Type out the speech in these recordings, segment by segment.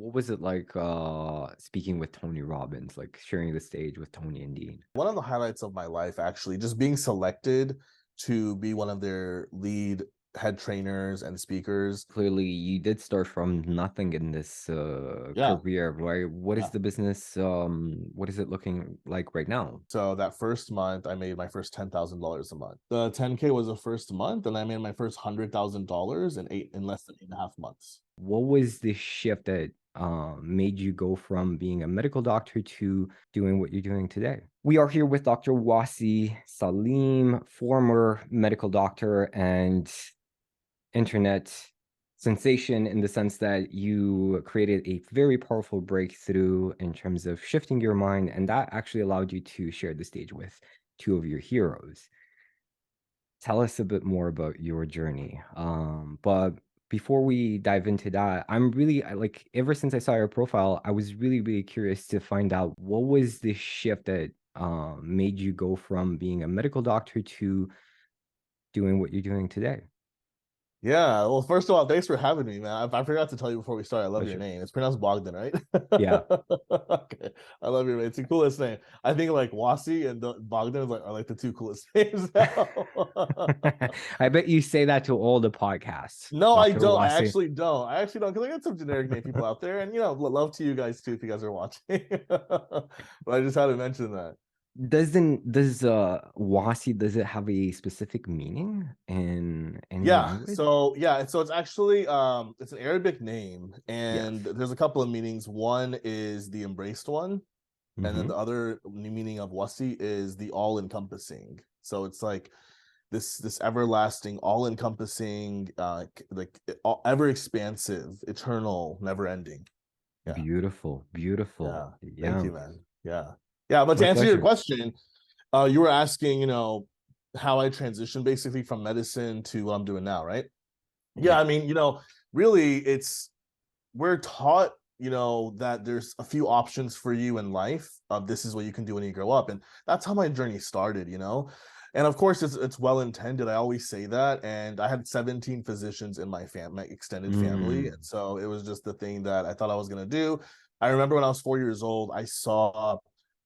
what was it like speaking with Tony Robbins, like sharing the stage with Tony and Dean? One of the highlights of my life, actually, just being selected to be one of their lead head trainers and speakers. Clearly, you did start from nothing in this Yeah. career, right? What is Yeah. the business? What is it looking like right now? So that first month, I made my first $10,000 a month. The 10K was the first month, and I made my first $100,000 in less than 8.5 months. What was the shift that made you go from being a medical doctor to doing what you're doing today? We are here with Dr. Wasi Saleem, former medical doctor and internet sensation, in the sense that you created a very powerful breakthrough in terms of shifting your mind, and that actually allowed you to share the stage with two of your heroes. Tell us a bit more about your journey. But before we dive into that, like, ever since I saw your profile, I was really, really curious to find out what was the shift that made you go from being a medical doctor to doing what you're doing today. Yeah. Well, first of all, thanks for having me, man. I forgot to tell you before we start. I love your Pleasure. name. It's pronounced Bogdan, right? Yeah. Okay. I love your name. It's the coolest name. I think like Wasi and Bogdan are like the two coolest names now. I bet you say that to all the podcasts, No, I Dr. don't. I Wasi. actually don't. I actually don't, because I got some generic name people out there, and love to you guys too if you guys are watching. But I just had to mention that. Does Wasi, does it have a specific meaning in any Yeah. language? So it's actually it's an Arabic name, and Yes. there's a couple of meanings. One is the embraced one, and then Mm-hmm. the other meaning of Wasi is the all-encompassing. So it's like this everlasting, all-encompassing, like ever expansive, eternal, never ending. Yeah. Beautiful, Yeah. beautiful. Thank Yeah, you, man. Yeah. Yeah. But my to answer your pleasure. question, you were asking, how I transitioned basically from medicine to what I'm doing now, right? Yeah. Yeah. I mean, really we're taught, that there's a few options for you in life. This is what you can do when you grow up. And that's how my journey started. And of course, it's well intended. I always say that. And I had 17 physicians in my extended family. Mm, And so it was just the thing that I thought I was going to do. I remember when I was 4 years old, I saw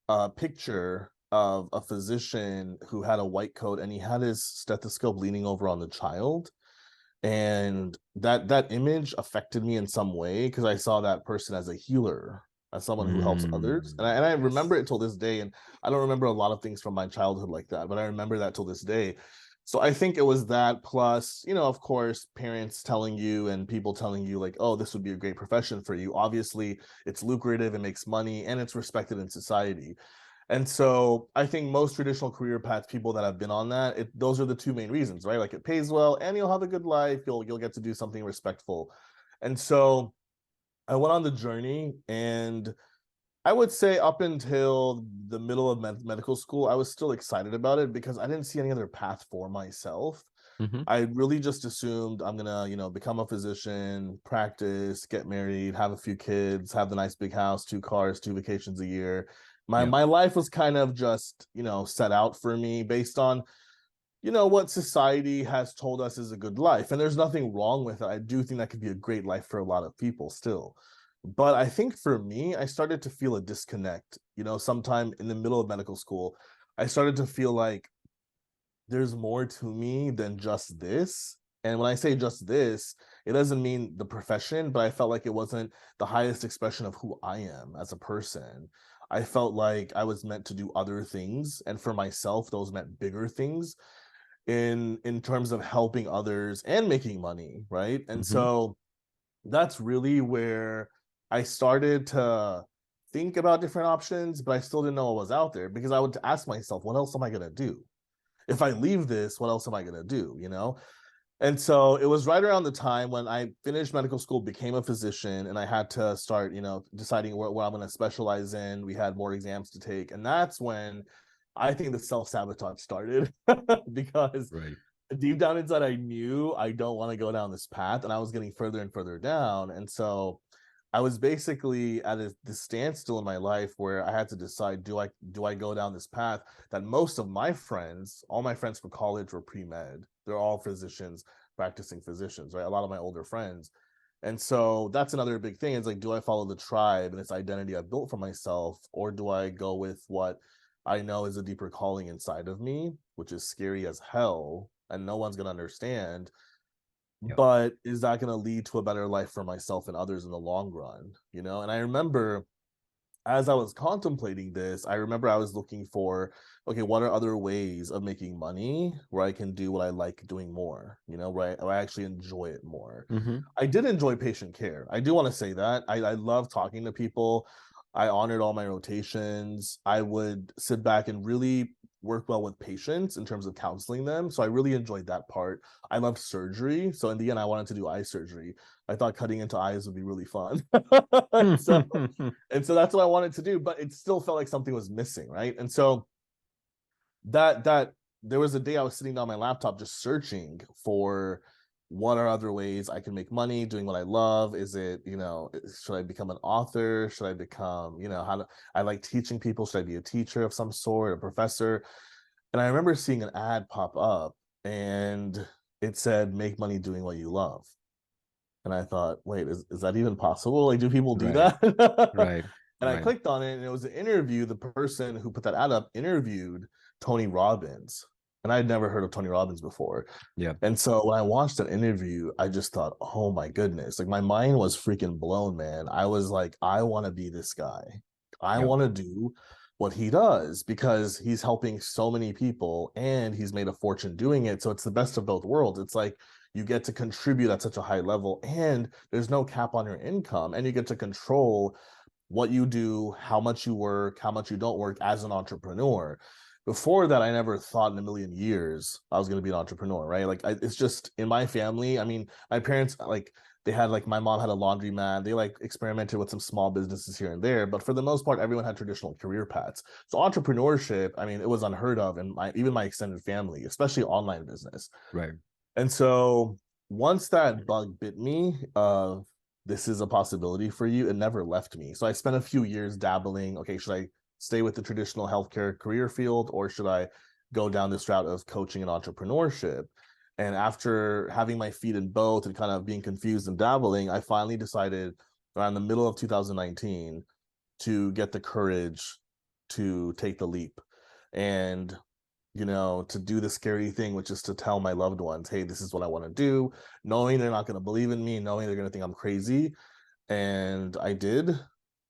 a picture of a physician who had a white coat, and he had his stethoscope leaning over on the child, and that image affected me in some way, because I saw that person as a healer, as someone who helps others, and I remember yes. it till this day. And I don't remember a lot of things from my childhood like that, but I remember that till this day. So I think it was that, plus, of course, parents telling you and people telling you like, oh, this would be a great profession for you. Obviously, it's lucrative, it makes money, and it's respected in society. And so I think most traditional career paths, people that have been on that, those are the two main reasons, right? Like, it pays well, and you'll have a good life. You'll get to do something respectful. And so I went on the journey, and I would say up until the middle of medical school, I was still excited about it because I didn't see any other path for myself. Hmm. I really just assumed I'm gonna, become a physician, practice, get married, have a few kids, have the nice big house, 2 cars, 2 vacations a year. My Yeah. my life was kind of just, set out for me based on, what society has told us is a good life. And there's nothing wrong with it. I do think that could be a great life for a lot of people still. But I think for me, I started to feel a disconnect, sometime in the middle of medical school. I started to feel like there's more to me than just this. And when I say just this, it doesn't mean the profession, but I felt like it wasn't the highest expression of who I am as a person. I felt like I was meant to do other things. And for myself, those meant bigger things in terms of helping others and making money, right? And Hmm. so that's really where I started to think about different options, but I still didn't know what was out there, because I would ask myself, what else am I going to do? If I leave this, what else am I going to do? And so it was right around the time when I finished medical school, became a physician, and I had to start, deciding what I'm going to specialize in. We had more exams to take. And that's when I think the self-sabotage started, because Right. deep down inside, I knew I don't want to go down this path, and I was getting further and further down. And so I was basically at the standstill in my life, where I had to decide, do I go down this path that most of my friends, all my friends from college, were pre-med. They're all physicians, practicing physicians, right? A lot of my older friends. And so that's another big thing. It's like, do I follow the tribe and its identity I built for myself, or do I go with what I know is a deeper calling inside of me, which is scary as hell and no one's going to understand, Yep. but is that going to lead to a better life for myself and others in the long run, you know? And I remember as I was contemplating this, I remember I was looking for, okay, what are other ways of making money where I can do what I like doing more, you know, where I actually enjoy it more. Mm-hmm. I did enjoy patient care. I do want to say that. I love talking to people. I honored all my rotations. I would sit back and really work well with patients in terms of counseling them. So I really enjoyed that part. I loved surgery. So in the end, I wanted to do eye surgery. I thought cutting into eyes would be really fun. so and so that's what I wanted to do, but it still felt like something was missing, right? And so that there was a day I was sitting down my laptop just searching for what are other ways I can make money doing what I love. Is it, you know, should I become an author? Should I become, you know, I like teaching people? Should I be a teacher of some sort, a professor? And I remember seeing an ad pop up and it said, make money doing what you love. And I thought, wait, is that even possible? Like, do people do Right. that? Right. And I Right. clicked on it, and it was an interview. The person who put that ad up interviewed Tony Robbins. And I'd never heard of Tony Robbins before. Yeah. And so when I watched that interview, I just thought, oh my goodness, like my mind was freaking blown, man. I was like, I want to be this guy. I Yeah. want to do what he does because he's helping so many people and he's made a fortune doing it. So it's the best of both worlds. It's like you get to contribute at such a high level and there's no cap on your income and you get to control what you do, how much you work, how much you don't work as an entrepreneur. Before that, I never thought in a million years I was going to be an entrepreneur, right? Like, it's just in my family. I mean, my parents, like, they had, like, my mom had a laundromat. They, like, experimented with some small businesses here and there. But for the most part, everyone had traditional career paths. So entrepreneurship, I mean, it was unheard of in even my extended family, especially online business. Right. And so once that bug bit me of this is a possibility for you, it never left me. So I spent a few years dabbling. Okay, should I stay with the traditional healthcare career field or should I go down this route of coaching and entrepreneurship? And after having my feet in both and kind of being confused and dabbling, I finally decided around the middle of 2019 to get the courage to take the leap. And you know, to do the scary thing, which is to tell my loved ones, hey, this is what I want to do, knowing they're not going to believe in me, knowing they're going to think I'm crazy. And I did.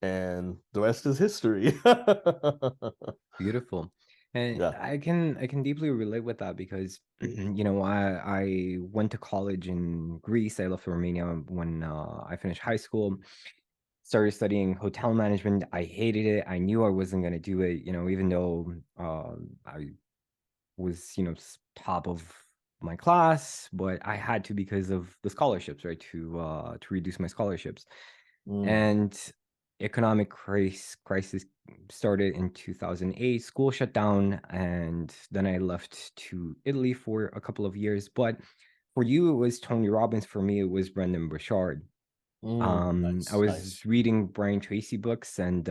And the rest is history. Beautiful. And Yeah. I can deeply relate with that because I went to college in Greece. I left Romania when I finished high school. Started studying hotel management. I hated it. I knew I wasn't going to do it, even though I was, top of my class, but I had to because of the scholarships, right? To reduce my scholarships. Mm, And economic crisis started in 2008. School shut down, and then I left to Italy for a couple of years. But for you, it was Tony Robbins. For me, it was Brendan Burchard. I nice, was nice. reading Brian Tracy books, and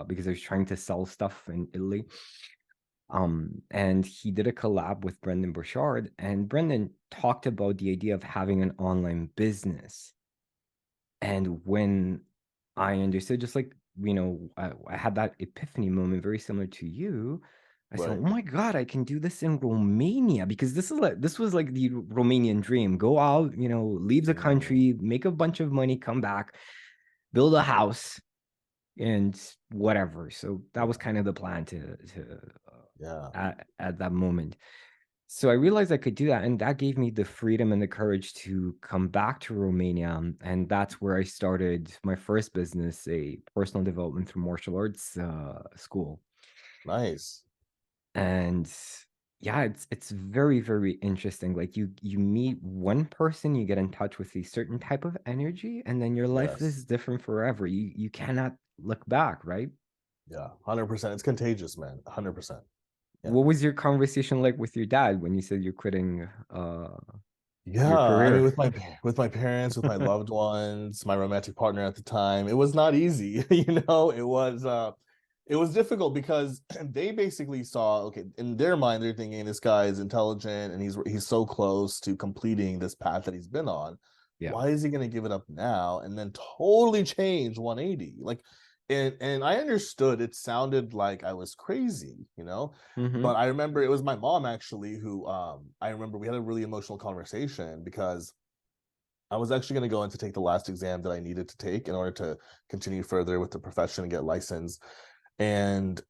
because I was trying to sell stuff in Italy. And he did a collab with Brendan Burchard, and Brendan talked about the idea of having an online business. And when I understood, just like, I had that epiphany moment very similar to you. I said, oh Right. my God, I can do this in Romania because this was like the Romanian dream. Go out, leave the Mm, country, make a bunch of money, come back, build a house and whatever. So that was yeah. kind of the plan to Yeah. at that moment. So I realized I could do that, and that gave me the freedom and the courage to come back to Romania, and that's where I started my first business, a personal development through martial arts school. Nice. And yeah, it's very, very interesting. Like you meet one person, you get in touch with a certain type of energy, and then your life Yes. is different forever. You cannot look back, right? Yeah. 100%. It's contagious, man. 100%. Yeah. What was your conversation like with your dad when you said you're quitting Yeah, your I mean, career? with my parents, with my loved ones, my romantic partner at the time, it was not easy. You know, it was difficult because they basically saw, okay, in their mind, they're thinking this guy is intelligent and he's so close to completing this path that he's been on. Yeah. why is he going to give it up now and then totally change 180? Like, and I understood it sounded like I was crazy, you know, Mm-hmm. but I remember it was my mom actually who I remember we had a really emotional conversation because I was actually going to go in to take the last exam that I needed to take in order to continue further with the profession and get licensed. And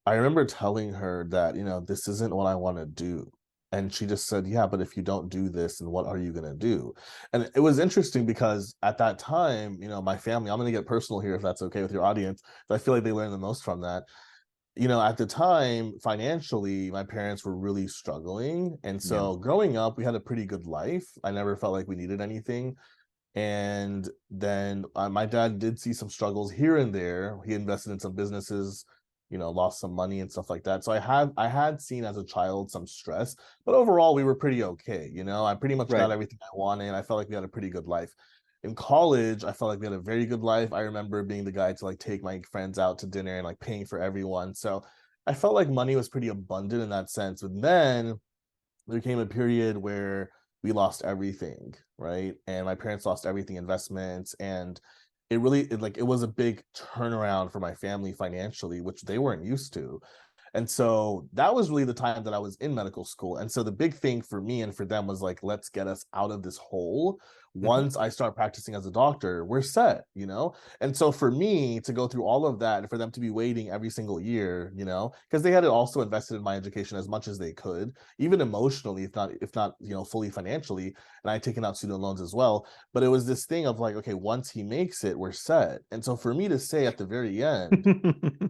I remember telling her that, you know, this isn't what I want to do. And she just said, yeah, but if you don't do this, then what are you going to do? And it was interesting because at that time, you know, my family, I'm going to get personal here if that's okay with your audience, but I feel like they learned the most from that. You know, at the time, financially, my parents were really struggling. And Yeah. so growing up, we had a pretty good life. I never felt like we needed anything. And then my dad did see some struggles here and there. He invested in some businesses, you know, lost some money and stuff like that. So I had seen as a child some stress, but overall we were pretty okay. You know, I pretty much got Right. everything I wanted. I felt like we had a pretty good life. In college, I felt like we had a very good life. I remember being the guy to like take my friends out to dinner and like paying for everyone. So I felt like money was pretty abundant in that sense. But then there came a period where we lost everything, right? And my parents lost everything, investments, and it was a big turnaround for my family financially, which they weren't used to. And so that was really the time that I was in medical school. And so the big thing for me and for them was like, let's get us out of this hole. Mm-hmm. Once I start practicing as a doctor, we're set, you know? And so for me to go through all of that and for them to be waiting every single year, you know, because they had also invested in my education as much as they could, even emotionally, if not, you know, fully financially. And I had taken out student loans as well. But it was this thing of like, okay, once he makes it, we're set. And so for me to say at the very end,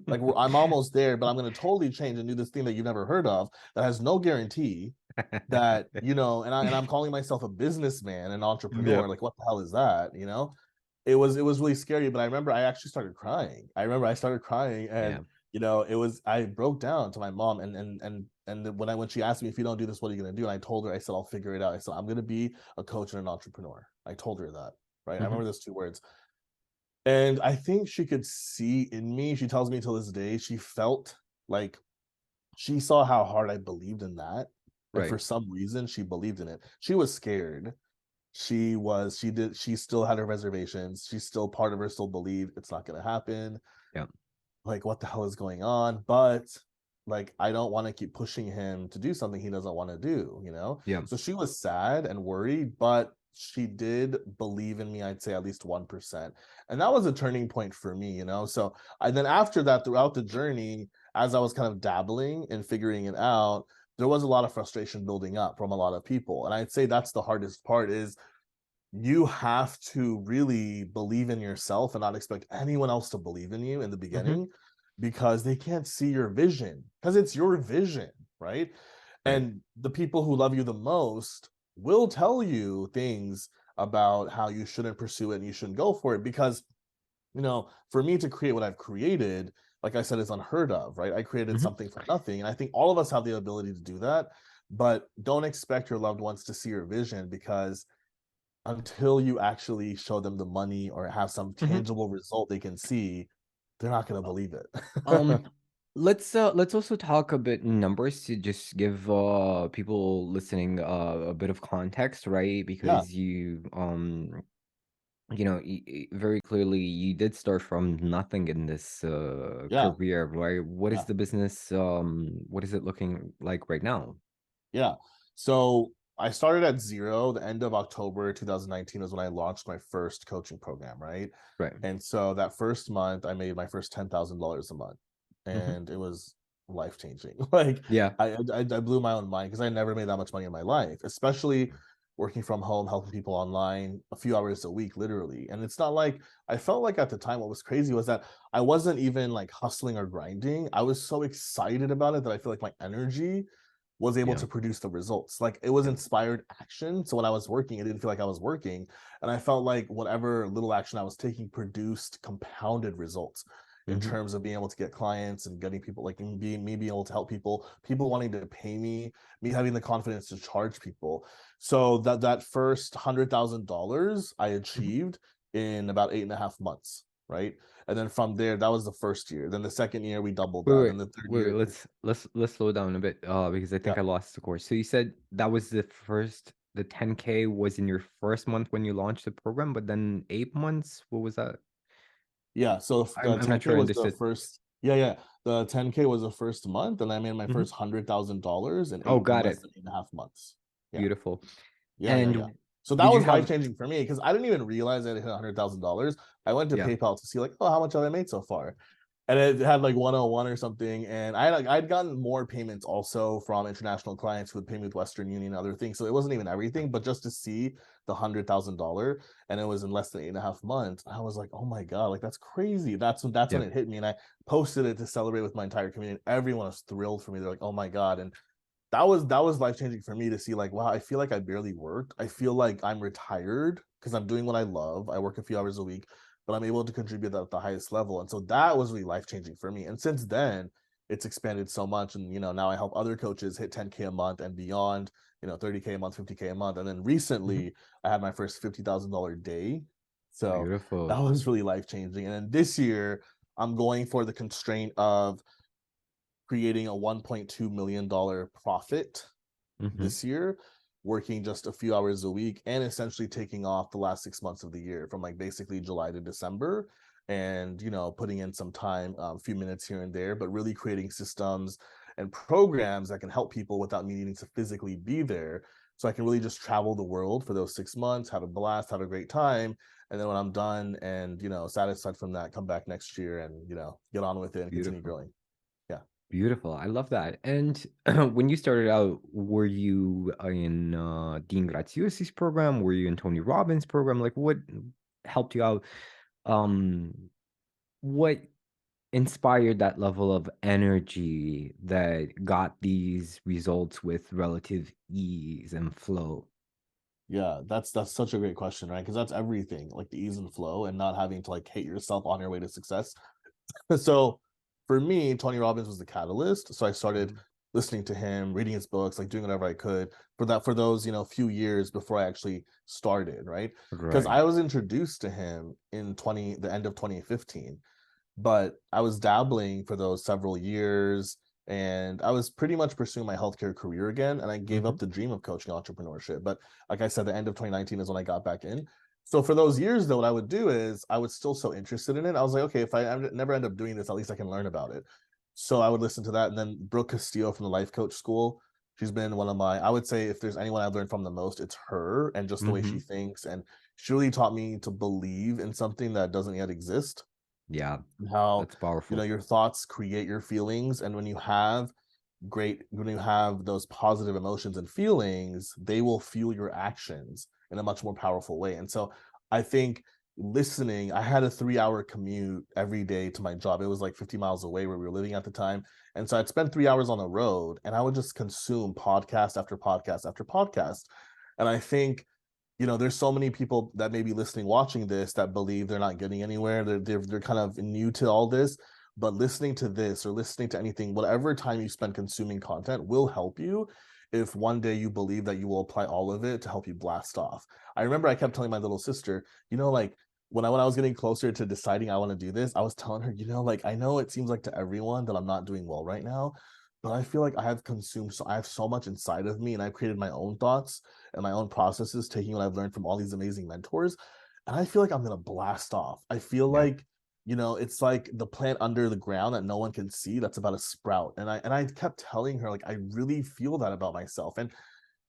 like I'm almost there, but I'm going to totally change and do this thing that you've never heard of that has no guarantee that, you know, and I'm calling myself a businessman, an entrepreneur. Yep. Like, what the hell is that? You know, it was really scary. But I remember I actually started crying. I remember I started crying, and Yeah. you know, I broke down to my mom, and when she asked me, if you don't do this, what are you going to do? And I told her, I said, I'll figure it out. I said, I'm going to be a coach and an entrepreneur. I told her that, right? I Mm-hmm. remember those two words. And I think she could see in me, she tells me till this day, she felt like she saw how hard I believed in that. And Right. for some reason, she believed in it. She was scared. She still had her reservations. She's still, part of her still believed it's not going to happen. Yeah. Like, what the hell is going on? But like, I don't want to keep pushing him to do something he doesn't want to do, you know? Yeah. So she was sad and worried, but she did believe in me, I'd say at least 1%. And that was a turning point for me, you know? So I then after that, throughout the journey, as I was kind of dabbling and figuring it out, there was a lot of frustration building up from a lot of people. And I'd say that's the hardest part is you have to really believe in yourself and not expect anyone else to believe in you in the Mm-hmm. beginning because they can't see your vision because it's your vision, right? Right. And the people who love you the most will tell you things about how you shouldn't pursue it and you shouldn't go for it because, you know, for me to create what I've created, like I said, is unheard of, right? I created Mm-hmm. something from nothing. And I think all of us have the ability to do that, but don't expect your loved ones to see your vision because until you actually show them the money or have some Mm-hmm. tangible result they can see, they're not going to believe Um, it. let's also talk a bit in numbers to just give people listening a bit of context, right? Yeah, Because you know, very clearly you did start from nothing in this yeah, career, right? What is yeah. the business? What is it looking like right now? Yeah. So I started at zero. The end of October 2019 was when I launched my first coaching program, right? Right. And so that first month, I made my first $10,000 a month, Hmm. and it was life changing. Like Yeah. I blew my own mind because I never made that much money in my life, especially working from home, helping people online a few hours a week, literally. And it's not like I felt like at the time what was crazy was that I wasn't even like hustling or grinding. I was so excited about it that I feel like my energy was able Yeah. to produce the results. Like it was Yeah. inspired action. So when I was working, it didn't feel like I was working. And I felt like whatever little action I was taking produced compounded results in Hmm. terms of being able to get clients and getting people like being able to help people, people wanting to pay me having the confidence to charge people. So that first $100,000 I Hmm. achieved in about 8.5 months, right? And then from there, that was the first year. Then the second year we doubled Wait, that. wait, Then the third wait, wait. year, Let's slow down a bit, because I yeah, think I lost the course. So you said that was the first the 10K was in your first month when you launched the program, but then 8 months, what was that? Yeah, so the I'm not 10K sure I was the understood. first. Yeah, yeah. The 10K was the first month, and I made my Mhm. first $100,000 in Oh, eight in got less it. than 8.5 months. Yeah, Beautiful. yeah, yeah, yeah. And So that did you was have life changing for me because I didn't even realize I hit $100,000. I went to yeah, PayPal to see like, oh, how much have I made so far? And it had like 101 or something. And I'd gotten more payments also from international clients who would pay me with Western Union and other things. So it wasn't even everything, but just to see the $100,000 and it was in less than 8.5 months, I was like, oh my God, like that's crazy. That's when yeah, it hit me. And I posted it to celebrate with my entire community. Everyone was thrilled for me. They're like, oh my God. And that was life changing for me to see like, wow, I feel like I barely worked. I feel like I'm retired because I'm doing what I love. I work a few hours a week, but I'm able to contribute at the highest level. And so that was really life changing for me. And since then, it's expanded so much. And now I help other coaches hit 10K a month and beyond, 30K a month, 50K a month. And then mhm, recently I had my first $50,000 day. So that beautiful. was really life changing. And then this year, I'm going for the constraint of creating a $1.2 million profit Mhm, this year, working just a few hours a week and essentially taking off the last 6 months of the year from like basically July to December and putting in some time, a few minutes here and there, but really creating systems and programs that can help people without me needing to physically be there. So I can really just travel the world for those 6 months, have a blast, have a great time. And then when I'm done and satisfied from that, come back next year and get on with it and continue beautiful. growing. Yeah. Beautiful. I love that. And when you started out, were you in Dean Graziosi's program? Were you in Tony Robbins' program? Like what helped you out? Um, what inspired that level of energy that got these results with relative ease and flow? Yeah, that's such a great question, right? Because that's everything, like the ease and flow and not having to like hate yourself on your way to success. So for me, Tony Robbins was the catalyst. So I started Mhm. listening to him, reading his books, like doing whatever I could for those, few years before I actually started, right? Because Right. I was introduced to him in the end of 2015, but I was dabbling for those several years and I was pretty much pursuing my healthcare career again. And I gave Hmm. up the dream of coaching entrepreneurship. But like I said, the end of 2019 is when I got back in. So for those years, though, what I would do is I was still so interested in it. I was like, okay, if I never end up doing this, at least I can learn about it. So I would listen to that. And then Brooke Castillo from the Life Coach School, she's been one of I would say if there's anyone I've learned from the most, it's her and just the way she Hmm. thinks. And she really taught me to believe in something that doesn't yet exist, Yeah, how that's powerful. your thoughts create your feelings, and when you have those positive emotions and feelings, they will fuel your actions in a much more powerful way. And so I think listening, I had a 3-hour commute every day to my job. It was like 50 miles away where we were living at the time, and so I'd spend 3 hours on the road and I would just consume podcast after podcast after podcast. And I think there's so many people that may be listening, watching this that believe they're not getting anywhere. They're kind of new to all this, but listening to this or listening to anything, whatever time you spend consuming content will help you if one day you believe that you will apply all of it to help you blast off. I remember I kept telling my little sister, like when I was getting closer to deciding I want to do this, I was telling her, like I know it seems like to everyone that I'm not doing well right now, but I feel like I have so much inside of me and I've created my own thoughts and my own processes, taking what I've learned from all these amazing mentors. And I feel like I'm gonna blast off. I feel Yeah. like, it's like the plant under the ground that no one can see that's about to sprout. And I kept telling her, like, I really feel that about myself. And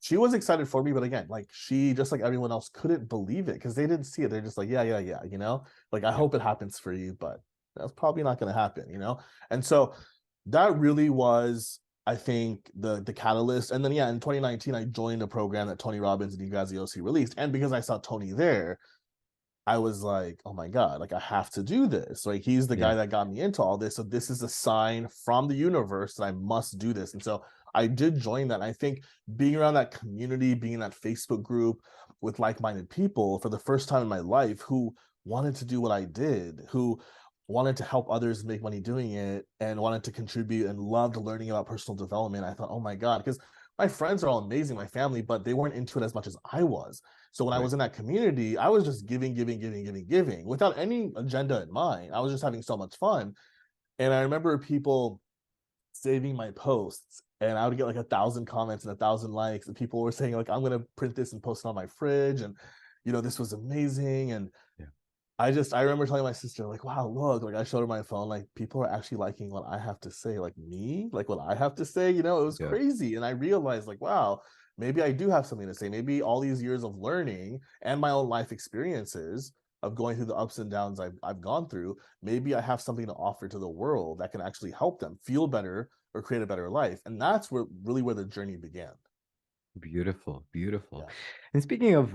she was excited for me, but again, like she just like everyone else couldn't believe it because they didn't see it. They're just like, yeah, yeah, yeah, like I Yeah. hope it happens for you, but that's probably not gonna happen. And so that really was, I think, the catalyst. And then yeah, in 2019, I joined a program that Tony Robbins and Graziosi released, and because I saw Tony there, I was like, oh my God, like I have to do this. Like he's the Yeah. guy that got me into all this. So this is a sign from the universe that I must do this. And so I did join that. And I think being around that community, being in that Facebook group with like-minded people for the first time in my life who wanted to do what I did, who wanted to help others make money doing it and wanted to contribute and loved learning about personal development. I thought, oh my God, because my friends are all amazing, my family, but they weren't into it as much as I was. So when I Right. was in that community, I was just giving, giving, giving, giving, giving without any agenda in mind. I was just having so much fun. And I remember people saving my posts and I would get like 1,000 comments and 1,000 likes, and people were saying like, I'm gonna print this and post it on my fridge, and this was amazing. And Yeah. I remember telling my sister, like, wow, look, like I showed her my phone, like people are actually liking what I have to say, like me, like what I have to say, it was Yeah. crazy. And I realized, like, wow, maybe I do have something to say. Maybe all these years of learning and my own life experiences of going through the ups and downs I've gone through, maybe I have something to offer to the world that can actually help them feel better or create a better life. And that's where the journey began. Beautiful, beautiful. Yeah. And speaking of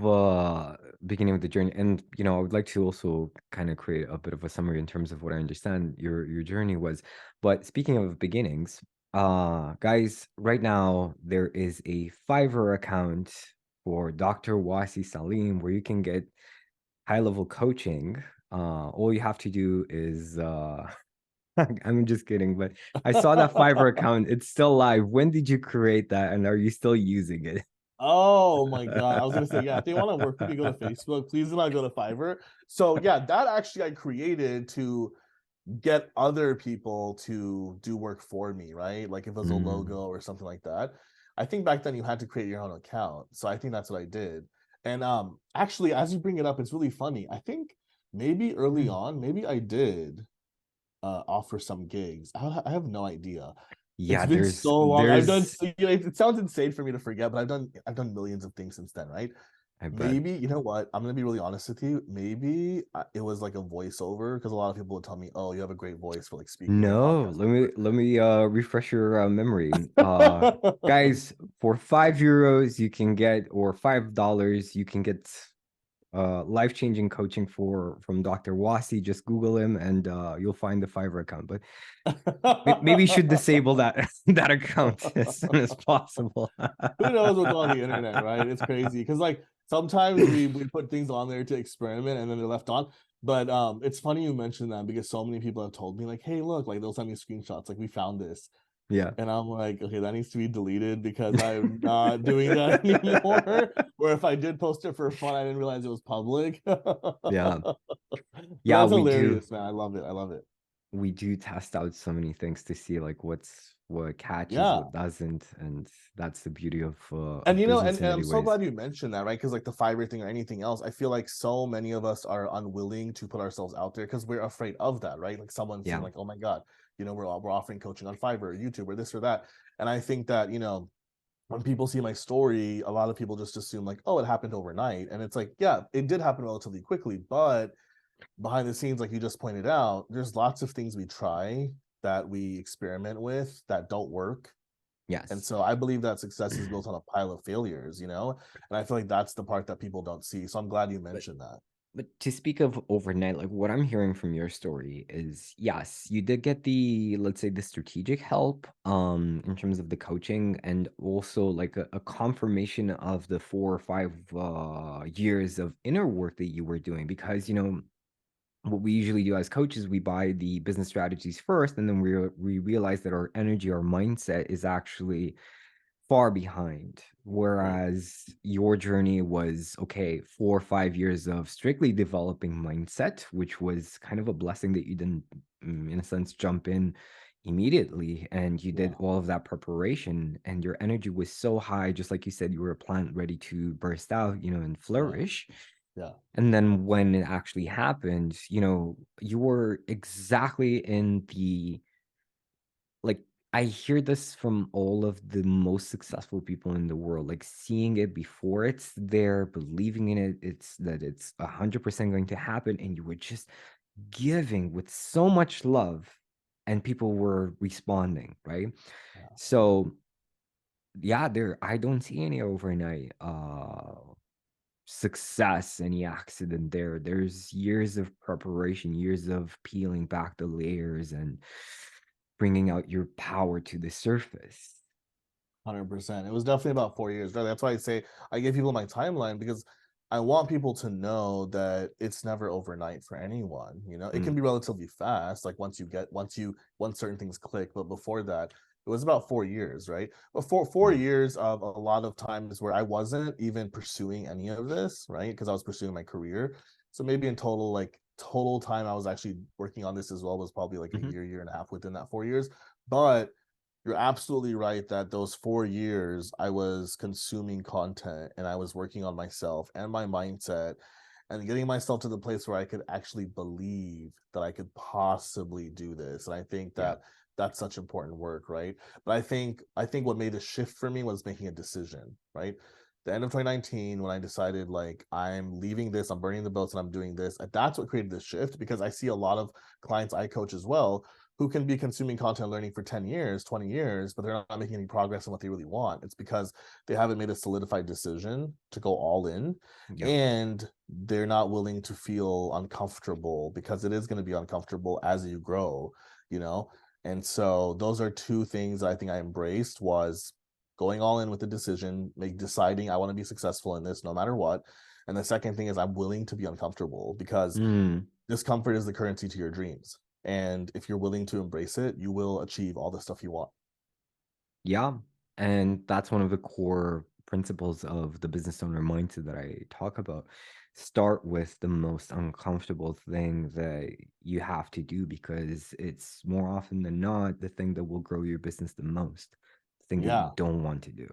beginning of the journey, and I would like to also kind of create a bit of a summary in terms of what I understand your journey was. But speaking of beginnings, guys, right now there is a Fiverr account for Dr. Wasi Saleem where you can get high-level coaching. All you have to do is I'm just kidding, but I saw that Fiverr account. It's still live. When did you create that, and are you still using it? Oh my God. I was gonna say, yeah, if they want to work with me, go to Facebook. Please do not go to Fiverr. So yeah, that actually I created to get other people to do work for me, right? Like if it was a Mm, logo or something like that. I think back then you had to create your own account. So I think that's what I did. And actually, as you bring it up, it's really funny. I think maybe early mm. on, maybe I did offer some gigs. I have no idea. It's Yeah, been there's so long. I've done, there's it sounds insane for me to forget, but I've done millions of things since then, right? I bet. Maybe, you know what? I'm gonna be really honest with you. Maybe it was like a voiceover, because a lot of people would tell me, "Oh, you have a great voice for like speaking or No, podcast." let me refresh your memory. Guys, for €5 you can get, or $5 you can get life-changing coaching from Dr. Wasi. Just Google him and you'll find the Fiverr account. But maybe you should disable that that account as soon as possible. Who knows what's on the internet, right? It's crazy because like sometimes we put things on there to experiment and then they're left on. But it's funny you mentioned that because so many people have told me like, hey, look, like they'll send me screenshots, like we found this. Yeah. And I'm like, okay, that needs to be deleted because I'm not doing that anymore. Or if I did post it for fun, I didn't realize it was public. Yeah. But Yeah, that's we do. hilarious, man. I love it. I love it. We do test out so many things to see like what catches, Yeah. what doesn't, and that's the beauty And of business in and I'm many so ways. glad you mentioned that, right? Because like the Fiverr thing or anything else, I feel like so many of us are unwilling to put ourselves out there because we're afraid of that, right? Like someone seeing Yeah. like, oh my God, we're offering coaching on Fiverr or YouTube or this or that. And I think that, when people see my story, a lot of people just assume like, oh, it happened overnight. And it's like, yeah, it did happen relatively quickly, but behind the scenes, like you just pointed out, there's lots of things we try that we experiment with that don't work. And Yes. so I believe that success is built on a pile of failures, and I feel like that's the part that people don't see. So I'm glad you But mentioned that. but to speak of overnight, like what I'm hearing from your story is yes, you did get the, let's say, the strategic help in terms of the coaching, and also like a confirmation of the 4 or 5 years of inner work that you were doing. Because what we usually do as coaches, we buy the business strategies first, and then we realize that our energy, our mindset is actually far behind. Right. Whereas your journey was, okay, 4 or 5 years of strictly developing mindset, which was kind of a blessing that you didn't, in a sense, jump in immediately. And you did Yeah. all of that preparation, and your energy was so high, just like you said, you were a plant ready to burst out, and Yeah. flourish. Yeah. And then when it actually happened, you were exactly in the, like, I hear this from all of the most successful people in the world, like seeing it before it's there, believing in it, it's 100% going to happen, and you were just giving with so much love, and people were responding, right? Yeah. So yeah, I don't see any overnight success, any accident there. There's years of preparation, years of peeling back the layers and bringing out your power to the surface. 100%. It was definitely about 4 years. Right? That's why I say I give people my timeline because I want people to know that it's never overnight for anyone. It can Mm, be relatively fast, like once certain things click. But before that, it was about 4 years, right? But four yeah. years of a lot of times where I wasn't even pursuing any of this, right? Because I was pursuing my career. So maybe in total, like total time I was actually working on this as well was probably like a Mhm. year and a half within that 4 years. But You're absolutely right that those 4 years I was consuming content and I was working on myself and my mindset and getting myself to the place where I could actually believe that I could possibly do this. And I think Yeah. that that's such important work, right? But I think what made a shift for me was making a decision, right? The end of 2019, when I decided like I'm leaving this, I'm burning the boats and I'm doing this, that's what created the shift, because I see a lot of clients I coach as well who can be consuming content learning for 10 years, 20 years, but they're not making any progress in what they really want. It's because they haven't made a solidified decision to go all in, Yeah. and they're not willing to feel uncomfortable, because it is going to be uncomfortable as you grow, you know? And so those are two things that I think I embraced: was going all in with the decision, deciding I want to be successful in this no matter what. And the second thing is I'm willing to be uncomfortable, because Mm. discomfort is the currency to your dreams. And if you're willing to embrace it, you will achieve all the stuff you want. Yeah. And that's one of the core principles of the business owner mindset that I talk about. Start with the most uncomfortable thing that you have to do, because it's more often than not the thing that will grow your business the most, the thing that you Yeah. don't want to do.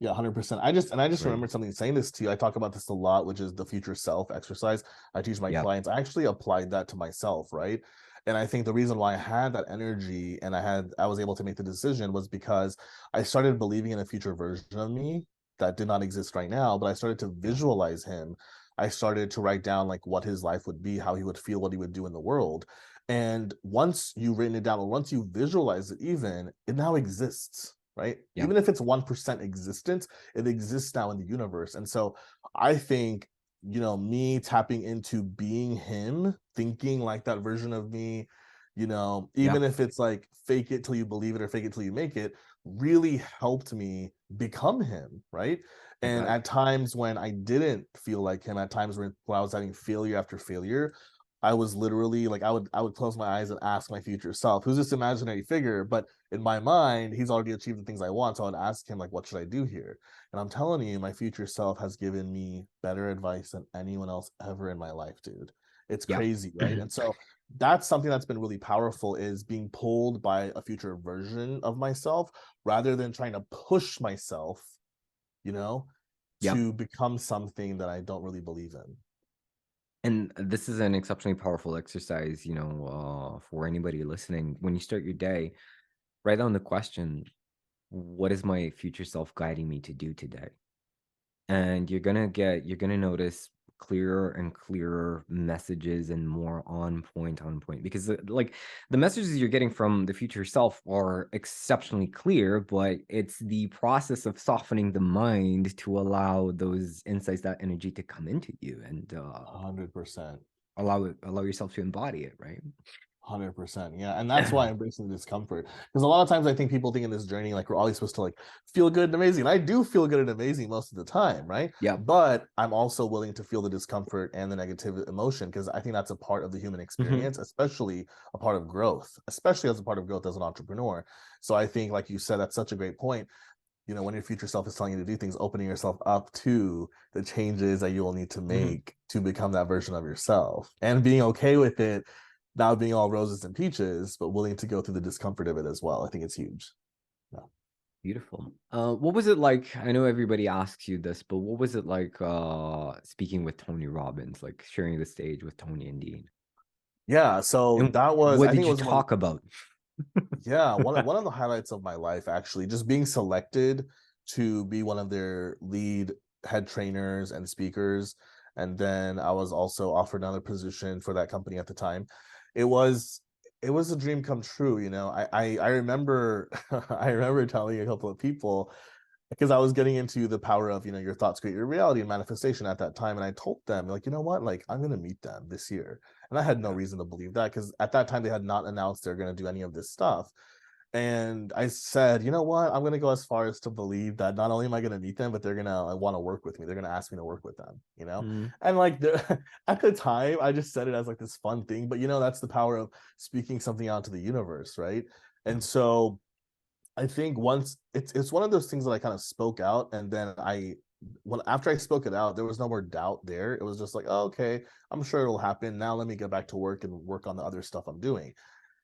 Yeah, 100%. I just Right. remember something saying this to you. I talk about this a lot, which is the future self exercise. I teach my Yep. clients. I actually applied that to myself, right? And I think the reason why I had that energy and I was able to make the decision was because I started believing in a future version of me that did not exist right now, but I started to Yeah. visualize him. I started to write down like what his life would be, how he would feel, what he would do in the world. And once you've written it down, or once you visualize it, even, it now exists, right? Yeah. Even if it's 1% existence, it exists now in the universe. And so I think, me tapping into being him, thinking like that version of me, Yeah. even if it's like fake it till you believe it or fake it till you make it, really helped me become him, right? I And bet. at times when I didn't feel like him, at times when I was having failure after failure, I was literally like I would close my eyes and ask my future self, who's this imaginary figure, but in my mind, he's already achieved the things I want. So I'd ask him, like, what should I do here? And I'm telling you, my future self has given me better advice than anyone else ever in my life, dude. It's Yeah. crazy, right? And so that's something that's been really powerful, is being pulled by a future version of myself rather than trying to push myself, you know, Yep. to become something that I don't really believe in. And this is an exceptionally powerful exercise, for anybody listening. When you start your day, write down the question: what is my future self guiding me to do today? And you're gonna notice clearer and clearer messages, and more on point, because the messages you're getting from the future self are exceptionally clear, but it's the process of softening the mind to allow those insights, that energy, to come into you, and 100%. allow yourself to embody it, right? 100%. Yeah. And that's why I'm embracing the discomfort. Because a lot of times I think people think in this journey, like we're always supposed to like feel good and amazing. And I do feel good and amazing most of the time, right? Yep. But I'm also willing to feel the discomfort and the negative emotion, because I think that's a part of the human Hmm. experience, especially a part of growth, especially as a part of growth as an entrepreneur. So I think, like you said, that's such a great point. When your future self is telling you to do things, opening yourself up to the changes that you will need to Hmm. make to become that version of yourself, and being okay with it not being all roses and peaches, but willing to go through the discomfort of it as well. I think it's huge. Yeah. Beautiful. What was it like? I know everybody asks you this, but what was it like speaking with Tony Robbins, like sharing the stage with Tony and Dean? Yeah. So And that was, what I think did it you was one, talk about? yeah, one of the highlights of my life, actually, just being selected to be one of their lead head trainers and speakers. And then I was also offered another position for that company at the time. It was it was a dream come true, I remember I remember telling a couple of people, because I was getting into the power of, your thoughts create your reality and manifestation at that time. And I told them, like, you know what, like, I'm going to meet them this year. And I had no Yeah. reason to believe that, because at that time they had not announced they're going to do any of this stuff. And I said, you know what, I'm going to go as far as to believe that not only am I going to meet them, but they're going to want to work with me. They're going to ask me to work with them. Mm, And like at the time, I just said it as like this fun thing. But that's the power of speaking something out to the universe, right? yeah. And so I think once it's one of those things that I kind of spoke out, and then when after I spoke it out, there was no more doubt there. It was just like, oh, okay, I'm sure it'll happen. Now let me get back to work and work on the other stuff I'm doing.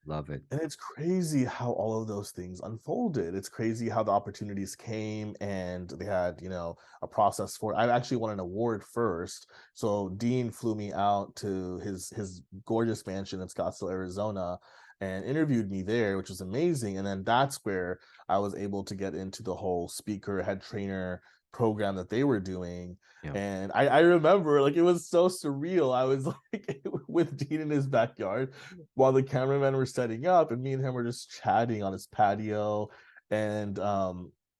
Love it. And it's crazy how all of those things unfolded. It's crazy how the opportunities came and they had, a process for it. I actually won an award first. So Dean flew me out to his gorgeous mansion in Scottsdale, Arizona, and interviewed me there, which was amazing. And then that's where I was able to get into the whole speaker, head trainer program that they were doing. Yeah. And I remember, like, it was so surreal. I was like with Dean in his backyard while the cameramen were setting up, and me and him were just chatting on his patio. And it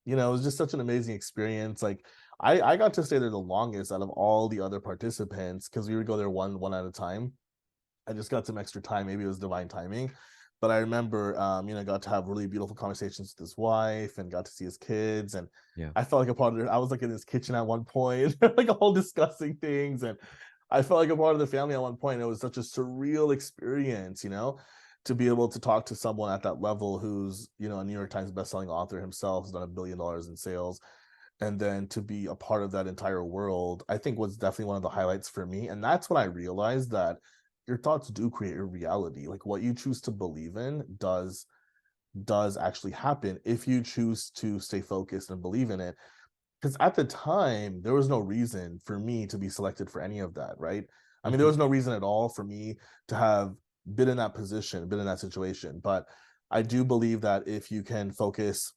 was just such an amazing experience. Like, I got to stay there the longest out of all the other participants, because we would go there one at a time. I just got some extra time. Maybe it was divine timing. But I remember, got to have really beautiful conversations with his wife and got to see his kids. And Yeah. I felt like a part of it. I was like in his kitchen at one point, like all discussing things. And I felt like a part of the family at one point. It was such a surreal experience, to be able to talk to someone at that level who's, a New York Times bestselling author himself, has done $1 billion in sales. And then to be a part of that entire world, I think was definitely one of the highlights for me. And that's when I realized that your thoughts do create your reality. Like, what you choose to believe in does actually happen if you choose to stay focused and believe in it. Because at the time, there was no reason for me to be selected for any of that, right? I mean, there Mhm. was no reason at all for me to have been in that position, been in that situation. But I do believe that if you can focus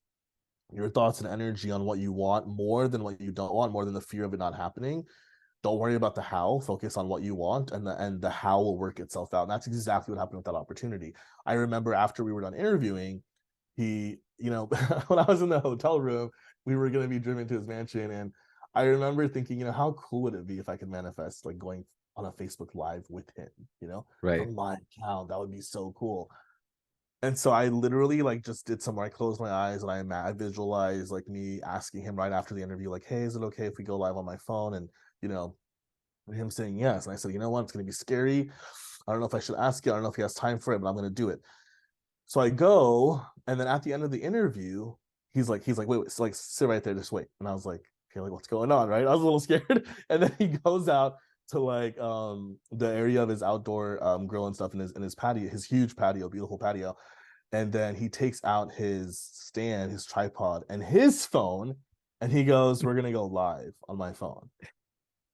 your thoughts and energy on what you want more than what you don't want, more than the fear of it not happening, don't worry about the how, focus on what you want, and the how will work itself out. And that's exactly what happened with that opportunity. I remember after we were done interviewing, he, when I was in the hotel room, we were going to be driven to his mansion. And I remember thinking, how cool would it be if I could manifest like going on a Facebook Live with him, Right. from my account? That would be so cool. And so I literally like just did some, I closed my eyes and I visualized like me asking him right after the interview, like, hey, is it okay if we go live on my phone? And, him saying yes. And I said, you know what? It's going to be scary. I don't know if I should ask it. I don't know if he has time for it, but I'm going to do it. So I go, and then at the end of the interview, wait, so like sit right there, just wait. And I was like, okay, like what's going on, right? I was a little scared. And then he goes out to like the area of his outdoor grill and stuff in his patio, his huge patio, beautiful patio. And then he takes out his stand, his tripod, and his phone, and he goes, we're gonna go live on my phone.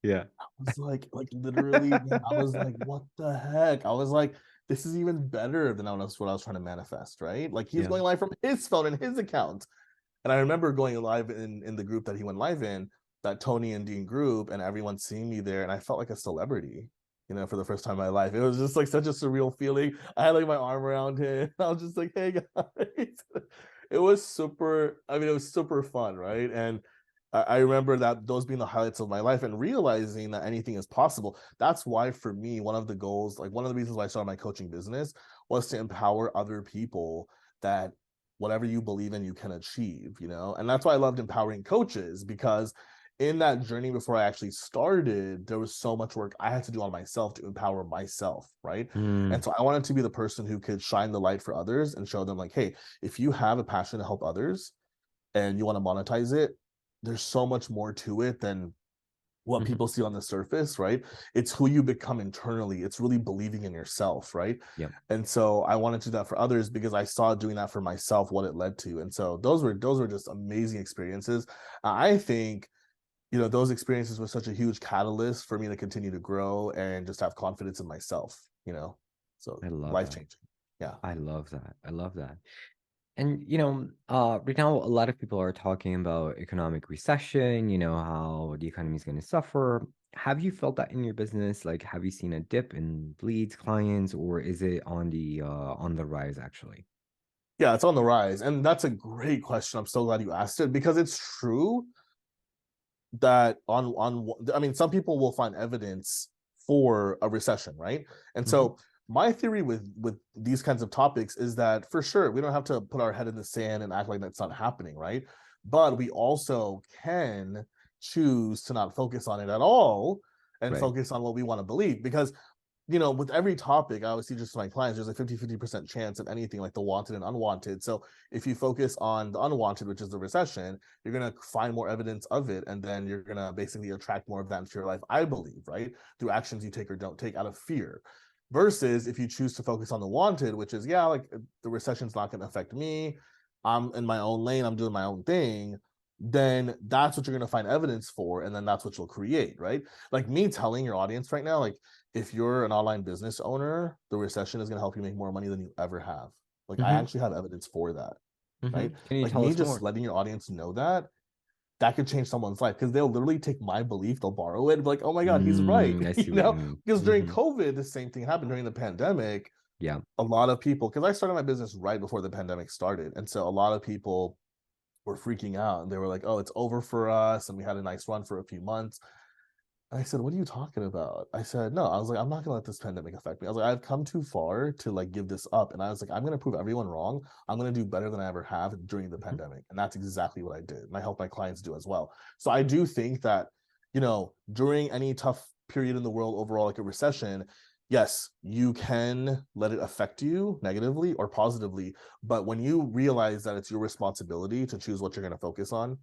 Yeah. I was like literally, man, I was like, what the heck? I was like, this is even better than what I was trying to manifest, right? Like, he's Yeah. going live from his phone and his account. And I remember going live in the group that he went live in, that Tony and Dean group, and everyone seeing me there, and I felt like a celebrity, for the first time in my life. It was just like such a surreal feeling. I had like my arm around him. I was just like, hey guys. It was super, I mean, it was super fun, right? And I remember that those being the highlights of my life and realizing that anything is possible. That's why, for me, one of the goals, like one of the reasons why I started my coaching business, was to empower other people that whatever you believe in, you can achieve, And that's why I loved empowering coaches, because in that journey before I actually started, there was so much work I had to do on myself to empower myself, right? And Mm. so I wanted to be the person who could shine the light for others and show them, like, hey, if you have a passion to help others and you want to monetize it, there's so much more to it than what Mhm. people see on the surface, right? It's who you become internally. It's really believing in yourself, right? Yep. And so I wanted to do that for others because I saw doing that for myself what it led to. And so those were just amazing experiences. I think, those experiences were such a huge catalyst for me to continue to grow and just have confidence in myself, So I love life that. changing. Yeah. I love that. I love that. And right now a lot of people are talking about economic recession, how the economy is going to suffer. Have you felt that in your business? Like, have you seen a dip in leads, clients, or is it on the rise actually? Yeah, it's on the rise. And that's a great question. I'm so glad you asked it, because it's true that I mean, some people will find evidence for a recession, right? And Hmm. so my theory with these kinds of topics is that, for sure, we don't have to put our head in the sand and act like that's not happening, right? But we also can choose to not focus on it at all and Right. focus on what we want to believe. Because, with every topic, I always see, just my clients, there's a 50% chance of anything, like the wanted and unwanted. So if you focus on the unwanted, which is the recession, you're going to find more evidence of it. And then you're going to basically attract more of that into your life, I believe, right? Through actions you take or don't take out of fear. Versus if you choose to focus on the wanted, which is, yeah, like the recession's not going to affect me. I'm in my own lane. I'm doing my own thing. Then that's what you're going to find evidence for. And then that's what you'll create, right? Like me telling your audience right now, like if you're an online business owner, the recession is going to help you make more money than you ever have. Like I Mm-hmm. actually have evidence for that, Mm-hmm. right? Can you Like tell me us just more? letting your audience know that could change someone's life because they'll literally take my belief, they'll borrow it, and be like, oh my God, he's right. I You see what you know, mean. because during Mm-hmm. COVID, the same thing happened during the pandemic. Yeah. A lot of people, because I started my business right before the pandemic started. And so a lot of people were freaking out and they were like, oh, it's over for us. And we had a nice run for a few months. I said, what are you talking about? I said, no, I was like, I'm not gonna let this pandemic affect me. I was like, I've come too far to like give this up. And I was like, I'm gonna prove everyone wrong. I'm gonna do better than I ever have during the Mm-hmm. pandemic. And that's exactly what I did. And I help my clients do as well. So I do think that, you know, during any tough period in the world overall, like a recession, yes, you can let it affect you negatively or positively. But when you realize that it's your responsibility to choose what you're gonna focus on,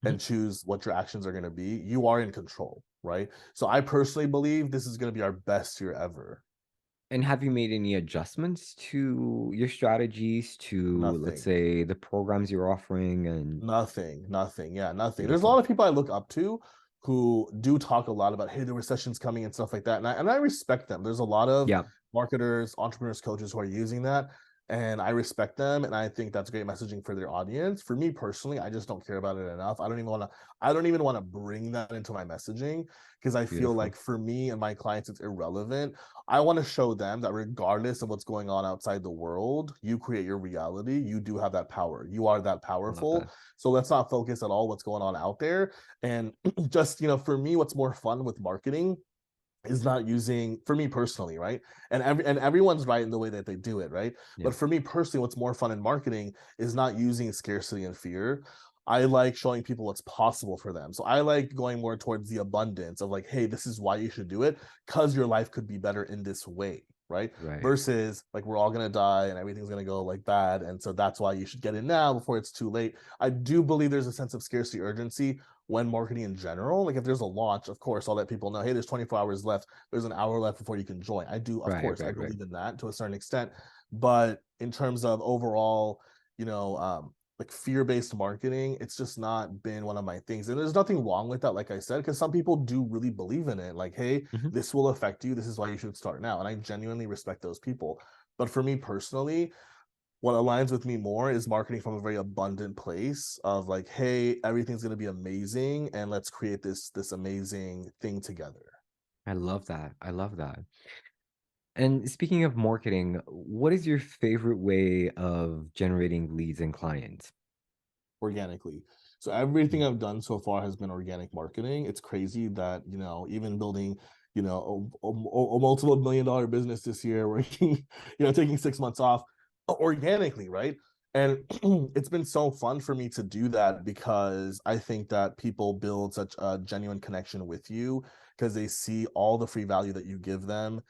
Mm-hmm. and choose what your actions are going to be, you are in control, right? So I personally believe this is going to be our best year ever. And have you made any adjustments to your strategies to, let's Nothing. say, the programs you're offering and Nothing. Yeah, nothing. There's a beautiful? lot of people I look up to who do talk a lot about, hey, the recession's coming and stuff like that. And I respect them. There's a lot of Yeah. marketers, entrepreneurs, coaches who are using that. And I respect them. And I think that's great messaging for their audience. For me personally, I just don't care about it enough. I don't even want to bring that into my messaging because I feel Beautiful. like for me and my clients, it's irrelevant. I want to show them that regardless of what's going on outside the world, you create your reality. You do have that power. You are that I love powerful. that. So let's not focus at all what's going on out there. And just, you know, for me, what's more fun with marketing is not using, for me personally, right? And everyone's right in the way that they do it, right? Yeah. But for me personally, what's more fun in marketing is not using scarcity and fear. I like showing people what's possible for them. So I like going more towards the abundance of like, hey, this is why you should do it because your life could be better in this way, right? Right. Versus like we're all gonna die and everything's gonna go like bad, and so that's why you should get in now before it's too late. I do believe there's a sense of scarcity urgency when marketing in general. Like if there's a launch, of course, I'll let people know, hey, there's 24 hours left. There's an hour left before you can join. I do, of Right. course, I Right. Right. believe in that to a certain extent. But in terms of overall, you know, like fear-based marketing, it's just not been one of my things. And there's nothing wrong with that, like I said, because some people do really believe in it. Like, hey, Hmm. this will affect you. This is why you should start now. And I genuinely respect those people. But for me personally, what aligns with me more is marketing from a very abundant place of like, hey, everything's going to be amazing and let's create this amazing thing together. I love that. I love that. And speaking of marketing, what is your favorite way of generating leads and clients? Organically. So everything Mm. I've done so far has been organic marketing. It's crazy that, you know, even building, you know, a multiple $1 million business this year, working, you know, taking 6 months off organically, right? And it's been so fun for me to do that because I think that people build such a genuine connection with you because they see all the free value that you give them.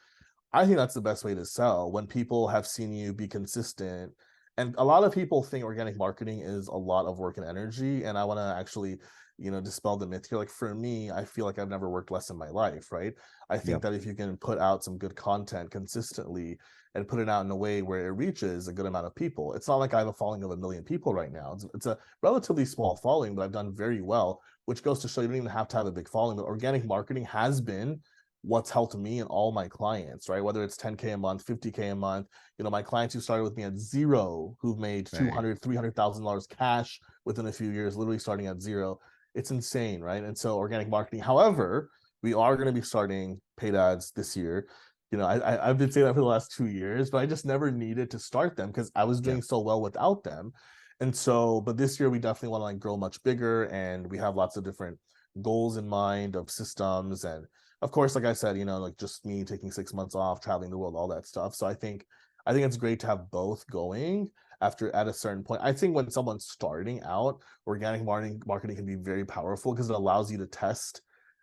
I think that's the best way to sell when people have seen you be consistent. And a lot of people think organic marketing is a lot of work and energy. And I want to actually, you know, dispel the myth here. Like for me, I feel like I've never worked less in my life, right? I think Yep. that if you can put out some good content consistently and put it out in a way where it reaches a good amount of people, it's not like I have a following of 1 million people right now. It's a relatively small following, but I've done very well, which goes to show you don't even have to have a big following. But organic marketing has been what's helped me and all my clients, right? Whether it's 10K a month, 50K a month, you know, my clients who started with me at zero, who've made Right. 200, $300,000 cash within a few years, literally starting at zero. It's insane, right? And so organic marketing. However, we are going to be starting paid ads this year. You know, I've been saying that for the last 2 years, but I just never needed to start them because I was doing Yep. so well without them. And so, but this year we definitely want to like grow much bigger, and we have lots of different goals in mind of systems. And of course, like I said, you know, like just me taking 6 months off, traveling the world, all that stuff. So I think it's great to have both going after at a certain point. I think when someone's starting out, organic marketing can be very powerful because it allows you to test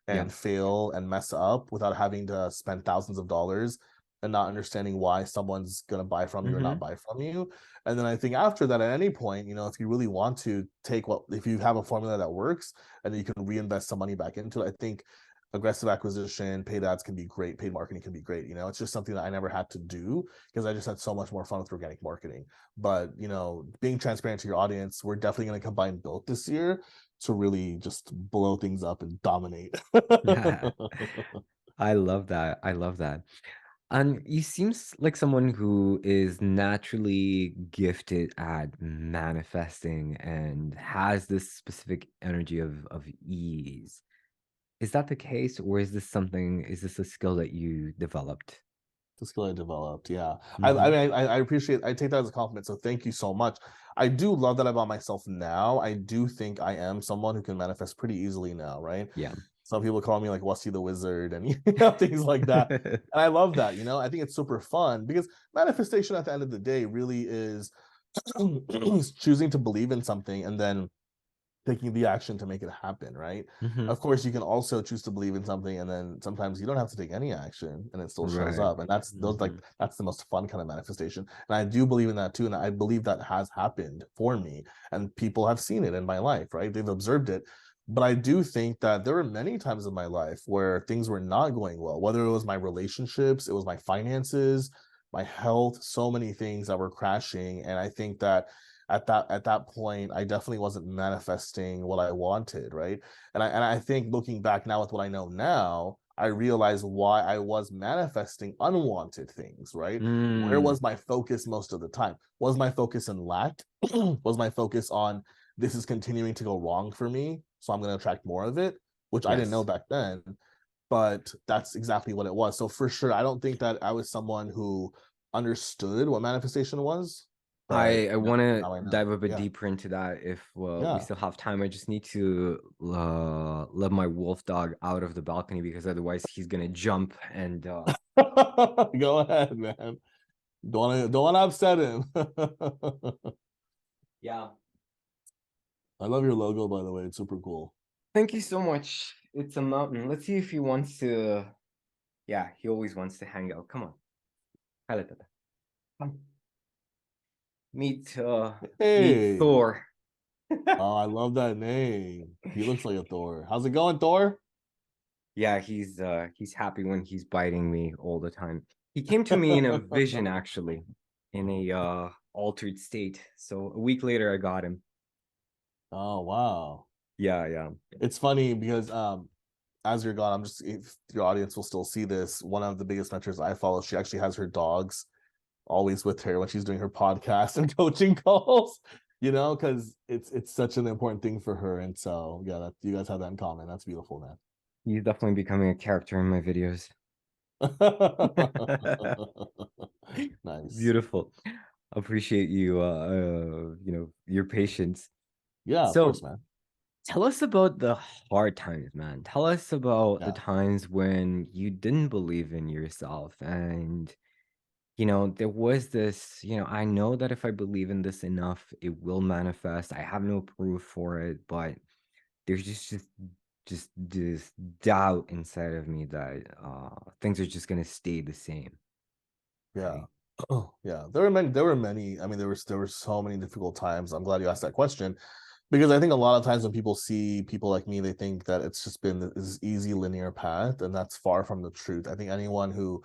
and Yep. fail and mess up without having to spend thousands of dollars and not understanding why someone's going to buy from you or not Hmm. buy from you. And then I think after that, at any point, you know, if you really want to take if you have a formula that works and you can reinvest some money back into it, I think aggressive acquisition, paid ads can be great, paid marketing can be great. You know, it's just something that I never had to do because I just had so much more fun with organic marketing. But, you know, being transparent to your audience, we're definitely going to combine both this year to really just blow things up and dominate. I love that. I love that. And you seem like someone who is naturally gifted at manifesting and has this specific energy of ease. Is that the case, or is this a skill that you developed? The skill I developed. Yeah. I Mhm. mean, I appreciate, I take that as a compliment. So thank you so much. I do love that about myself now. I do think I am someone who can manifest pretty easily now, right? Yeah. Some people call me like Wasi the Wizard and things like that. And I love that, you know. I think it's super fun because manifestation at the end of the day really is choosing to believe in something and then taking the action to make it happen, right? Mhm. Of course, you can also choose to believe in something, and then sometimes you don't have to take any action, and it still shows Right. up. And that's those like Mhm. that's the most fun kind of manifestation. And I do believe in that too, and I believe that has happened for me, and people have seen it in my life, right? They've observed it. But I do think that there were many times in my life where things were not going well, whether it was my relationships, it was my finances, my health, so many things that were crashing. And I think that at that point I definitely wasn't manifesting what I wanted, right? And I think looking back now with what I know now, I realize why I was manifesting unwanted things, right? Where Mm. was my focus most of the time? Was my focus in lack? Was my focus on this is continuing to go wrong for me, so I'm going to attract more of it, which I didn't know Yes. back then, but that's exactly what it was. So for sure, I don't think that I was someone who understood what manifestation was, but I want to now I know. dive a bit Yeah. deeper into that if we Yeah. still have time. I just need to let my wolf dog out of the balcony because otherwise he's gonna jump and Go ahead, man. Don't want to upset him. yeah. I love your logo, by the way. It's super cool. Thank you so much. It's a mountain. Let's see if he wants to. Yeah, he always wants to hang out. Come on. Hala, tata. Come. Meet Hey. Thor. Oh, I love that name. He looks like a Thor. How's it going, Thor? Yeah, he's happy when he's biting me all the time. He came to me in a vision actually, in a altered state. So a week later I got him. Oh, wow. Yeah, yeah. It's funny because as you're gone, I'm just, if your audience will still see this, one of the biggest mentors I follow, she actually has her dogs always with her when she's doing her podcast and coaching calls, you know, because it's such an important thing for her. And so yeah, that you guys have that in common. That's beautiful, man. He's definitely becoming a character in my videos. Nice. Beautiful. Appreciate you your patience. Yeah, of course, So man. tell us about the hard times, man. Tell us about the Yeah. times when you didn't believe in yourself and there was this, I know that if I believe in this enough, it will manifest. I have no proof for it, but there's just this doubt inside of me that things are just gonna stay the same, Yeah. right? Oh, yeah. There were many. I mean, there were so many difficult times. I'm glad you asked that question because I think a lot of times when people see people like me, they think that it's just been this easy linear path, and that's far from the truth. I think anyone who,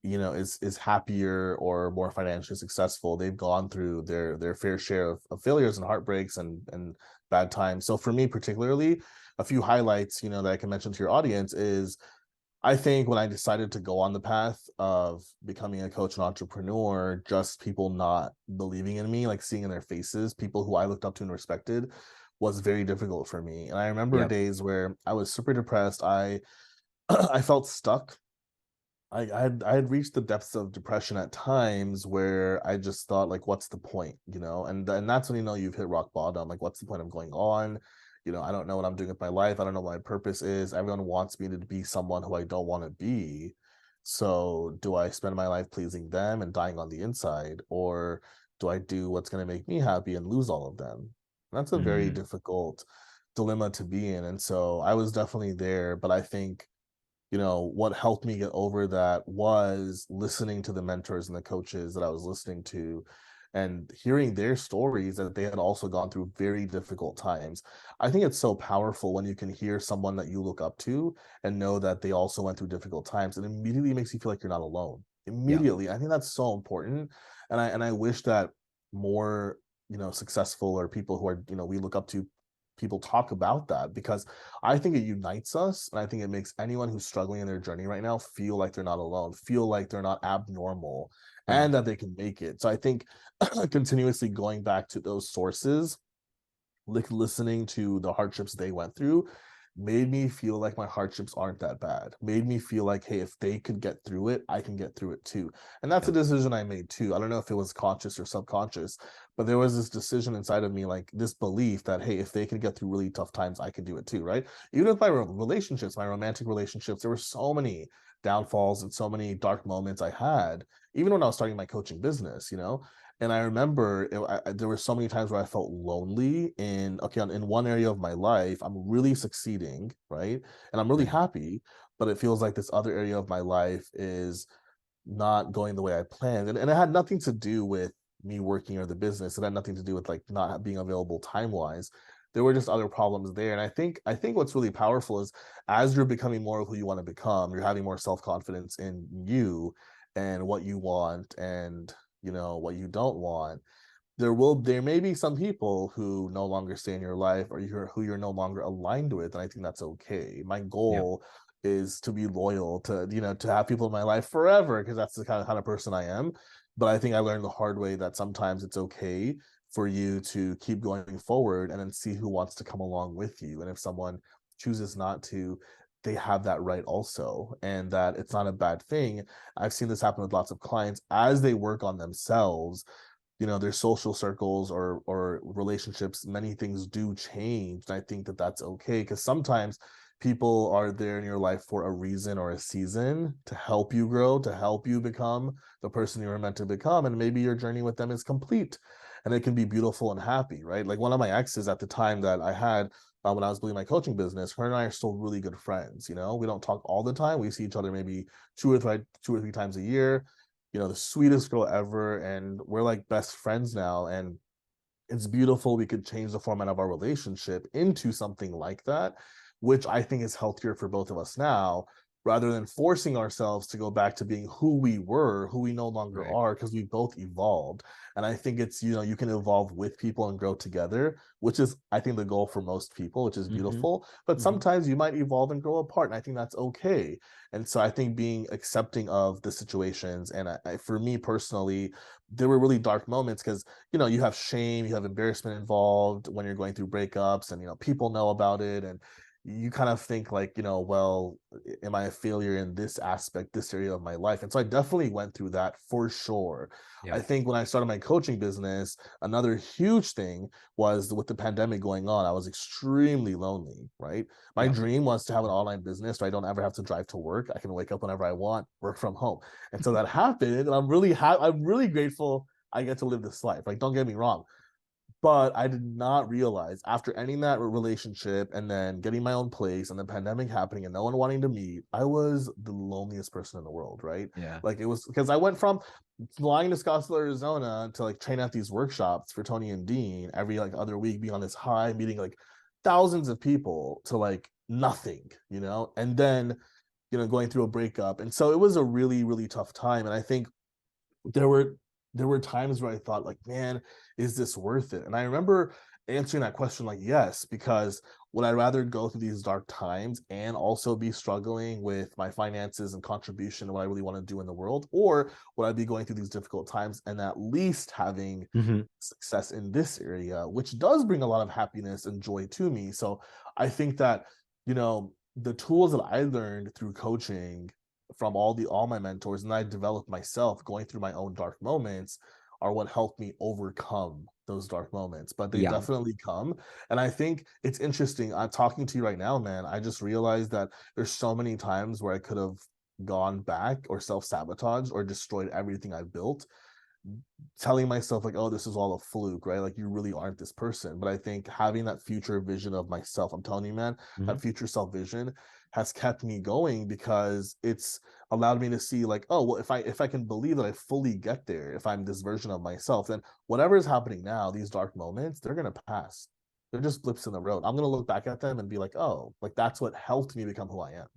you know, is happier or more financially successful, they've gone through their fair share of failures and heartbreaks and bad times. So for me particularly, a few highlights, you know, that I can mention to your audience is I think when I decided to go on the path of becoming a coach and entrepreneur, just people not believing in me, like seeing in their faces, people who I looked up to and respected, was very difficult for me. And I remember Yep. days where I was super depressed. I I felt stuck. I had reached the depths of depression at times where I just thought like, what's the point, you know? And that's when you know you've hit rock bottom. Like, what's the point of going on? You know, I don't know what I'm doing with my life. I don't know what my purpose is. Everyone wants me to be someone who I don't want to be. So do I spend my life pleasing them and dying on the inside, or do I do what's going to make me happy and lose all of them? That's a very Mm, difficult dilemma to be in. And so I was definitely there, but I think, you know, what helped me get over that was listening to the mentors and the coaches that I was listening to and hearing their stories that they had also gone through very difficult times. I think it's so powerful when you can hear someone that you look up to and know that they also went through difficult times. It immediately makes you feel like you're not alone. Yeah. Immediately. I think that's so important. And I wish that more, successful or people who are, we look up to, people talk about that, because I think it unites us, and I think it makes anyone who's struggling in their journey right now feel like they're not alone, feel like they're not abnormal, Right. and that they can make it. So I think continuously going back to those sources, like listening to the hardships they went through, made me feel like my hardships aren't that bad. Made me feel like, hey, if they could get through it, I can get through it too. And that's Yeah. a decision I made too. I don't know if it was conscious or subconscious, but there was this decision inside of me, like this belief that, hey, if they can get through really tough times, I can do it too, right? Even with my relationships, my romantic relationships, there were so many downfalls and so many dark moments I had, even when I was starting my coaching business, and I remember there were so many times where I felt lonely in one area of my life. I'm really succeeding, right? And I'm really Right. happy, but it feels like this other area of my life is not going the way I planned. And it had nothing to do with me working or the business. It had nothing to do with like not being available time wise. There were just other problems there. And I think what's really powerful is, as you're becoming more of who you want to become, you're having more self-confidence in you and what you want, and what you don't want. There may be some people who no longer stay in your life, or who you're no longer aligned with, and I think that's okay. My Yeah. goal is to be loyal, to have people in my life forever, because that's the kind of person I am. But I think I learned the hard way that sometimes it's okay for you to keep going forward and then see who wants to come along with you. And if someone chooses not to, they have that right also, and that it's not a bad thing. I've seen this happen with lots of clients as they work on themselves. Their social circles or relationships, many things do change, and I think that that's okay, because sometimes people are there in your life for a reason or a season, to help you grow, to help you become the person you were meant to become, and maybe your journey with them is complete, and it can be beautiful and happy, right? Like one of my exes at the time that I had, when I was building my coaching business, her and I are still really good friends. We don't talk all the time. We see each other maybe 2 or 3 times a year. The sweetest girl ever, and we're like best friends now, and it's beautiful. We could change the format of our relationship into something like that, which I think is healthier for both of us now, rather than forcing ourselves to go back to being who we were, who we no longer Right. are, because we both evolved. And I think it's, you can evolve with people and grow together, which is, I think, the goal for most people, which is Mm-hmm. beautiful. But Mm-hmm. sometimes you might evolve and grow apart, and I think that's okay. And so I think being accepting of the situations, and for me personally, there were really dark moments, because you have shame, you have embarrassment involved when you're going through breakups, and people know about it, and you kind of think like, well, am I a failure in this aspect, this area of my life? And so I definitely went through that for sure. Yeah. I think when I started my coaching business, another huge thing was, with the pandemic going on, I was extremely lonely, right? My Yeah. dream was to have an online business so I don't ever have to drive to work. I can wake up whenever I want, work from home. And so that happened, and I'm really grateful I get to live this life. Like, don't get me wrong, but I did not realize, after ending that relationship and then getting my own place and the pandemic happening and no one wanting to meet, I was the loneliest person in the world, right? Yeah. Like, it was because I went from flying to Scottsdale, Arizona to like train at these workshops for Tony and Dean every like other week, being on this high, meeting like thousands of people, to like nothing, and then, going through a breakup. And so it was a really, really tough time. And I think there were there were times where I thought like, man, is this worth it? And I remember answering that question like, yes, because would I rather go through these dark times and also be struggling with my finances and contribution and what I really want to do in the world? Or would I be going through these difficult times and at least having Mm-hmm. success in this area, which does bring a lot of happiness and joy to me? So I think that, the tools that I learned through coaching from all my mentors, and I developed myself going through my own dark moments, are what helped me overcome those dark moments. But they Yeah. definitely come. And I think it's interesting. I'm talking to you right now, man. I just realized that there's so many times where I could have gone back or self-sabotaged or destroyed everything I built. telling myself like, oh, this is all a fluke, right? Like you really aren't this person. But I think having that future vision of myself, I'm telling you, man, Mhm. that future self vision has kept me going because it's allowed me to see like, oh, well, if I can believe that I fully get there, if I'm this version of myself, then whatever is happening now, these dark moments, they're gonna pass. They're just blips in the road. I'm gonna look back at them and be like, oh, like that's what helped me become who I am.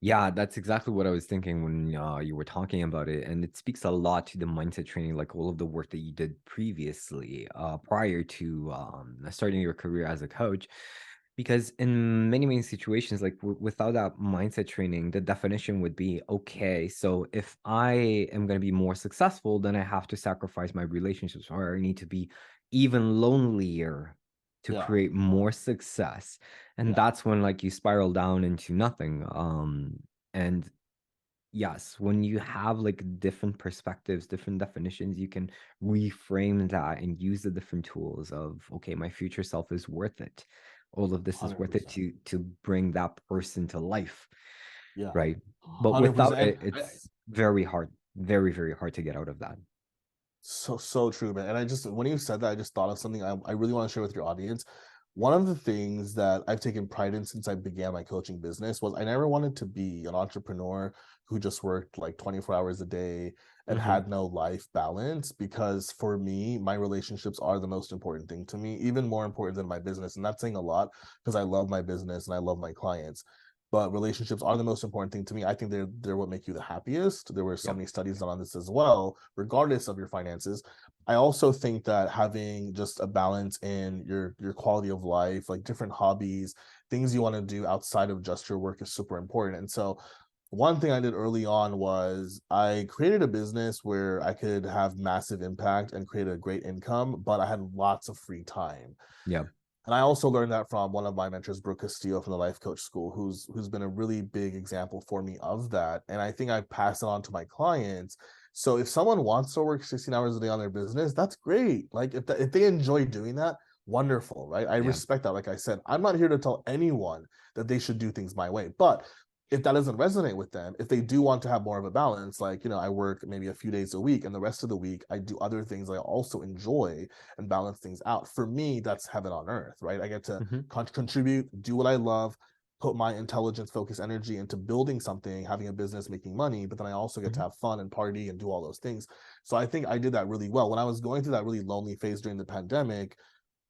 Yeah, that's exactly what I was thinking when you were talking about it. And it speaks a lot to the mindset training, like all of the work that you did previously, prior to starting your career as a coach. Because in many, many situations, like without that mindset training, the definition would be okay, so if I am going to be more successful, then I have to sacrifice my relationships, or I need to be even lonelier to Yeah, create more success. And yeah, that's when like you spiral down into nothing. And yes, when you have like different perspectives, different definitions, you can reframe that and use the different tools of, okay, my future self is worth it. All of this is worth it 100%. to bring that person to life, Yeah, right? But without 100%. it, it's very hard, very, very hard to get out of that. So true, man. And I just when you said that, I just thought of something I really want to share with your audience. One of the things that I've taken pride in since I began my coaching business was I never wanted to be an entrepreneur who just worked like 24 hours a day and Hmm. had no life balance, because for me, my relationships are the most important thing to me, even more important than my business. And that's saying a lot because I love my business and I love my clients. But relationships are the most important thing to me. I think they're what make you the happiest. There were so Yeah. many studies done on this as well, regardless of your finances. I also think that having just a balance in your quality of life, like different hobbies, things you want to do outside of just your work is super important. And so one thing I did early on was I created a business where I could have massive impact and create a great income, but I had lots of free time. Yeah. And I also learned that from one of my mentors, Brooke Castillo from the Life Coach School, who's been a really big example for me of that. And I think I pass it on to my clients. So if someone wants to work 16 hours a day on their business, that's great. Like if they enjoy doing that, wonderful, right? I Yeah. respect that. Like I said, I'm not here to tell anyone that they should do things my way. But if that doesn't resonate with them, if they do want to have more of a balance, like, I work maybe a few days a week and the rest of the week I do other things I also enjoy and balance things out. For me, that's heaven on earth, right? I get to Hmm. contribute, do what I love, put my intelligence, focus, energy into building something, having a business, making money, but then I also get to Hmm. have fun and party and do all those things. So I think I did that really well. When I was going through that really lonely phase during the pandemic,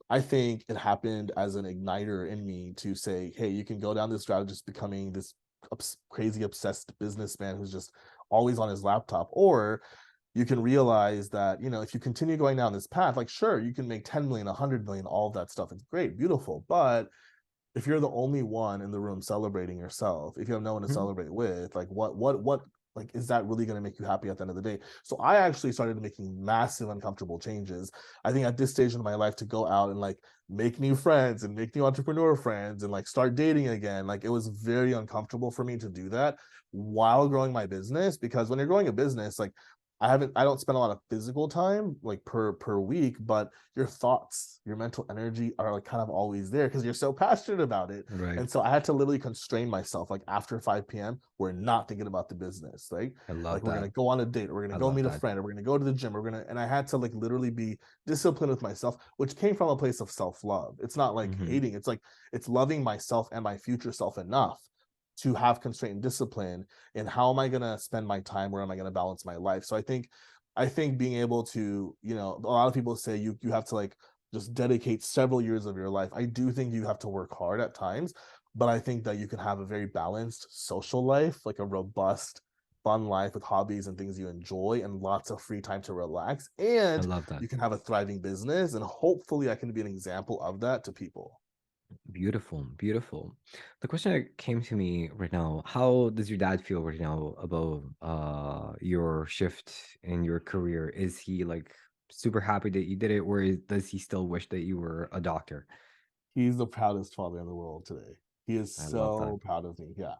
I think it happened as an igniter in me to say, hey, you can go down this route of just becoming this crazy obsessed businessman who's just always on his laptop, or you can realize that, if you continue going down this path, like, sure, you can make 10 million, 100 million, all of that stuff. It's great, beautiful. But if you're the only one in the room celebrating yourself, if you have no one to Hmm. celebrate with, like, what, like, is that really going to make you happy at the end of the day? So I actually started making massive uncomfortable changes. I think at this stage in my life, to go out and like make new friends and make new entrepreneur friends and like start dating again, like it was very uncomfortable for me to do that while growing my business, because when you're growing a business, like I don't spend a lot of physical time like per week, but your thoughts, your mental energy are like kind of always there because you're so passionate about it. Right. And so I had to literally constrain myself, like after 5 p.m., we're not thinking about the business. I Like love we're that. gonna go on a date, or we're I gonna go love meet a that. friend, or we're gonna go to the gym, and I had to like literally be disciplined with myself, which came from a place of self-love. It's not like Hmm. hating, it's like it's loving myself and my future self enough to have constraint and discipline in how am I gonna spend my time, where am I gonna balance my life. So I think being able to, a lot of people say you have to like just dedicate several years of your life. I do think you have to work hard at times, but I think that you can have a very balanced social life, like a robust, fun life with hobbies and things you enjoy and lots of free time to relax. I And love that. you can have a thriving business. And hopefully I can be an example of that to people. Beautiful, beautiful. The question that came to me right now, how does your dad feel right now about your shift in your career? Is he like super happy that you did it, or does he still wish that you were a doctor? He's the proudest father in the world today. He is I love that. so proud of me. Yeah.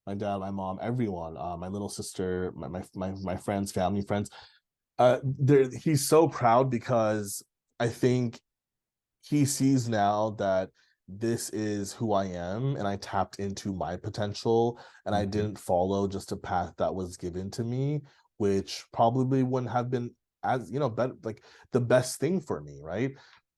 My dad, my mom, everyone, my little sister, my friends, family, friends. He's so proud because I think he sees now that this is who I am and I tapped into my potential and I Hmm. didn't follow just a path that was given to me, which probably wouldn't have been as like the best thing for me, right?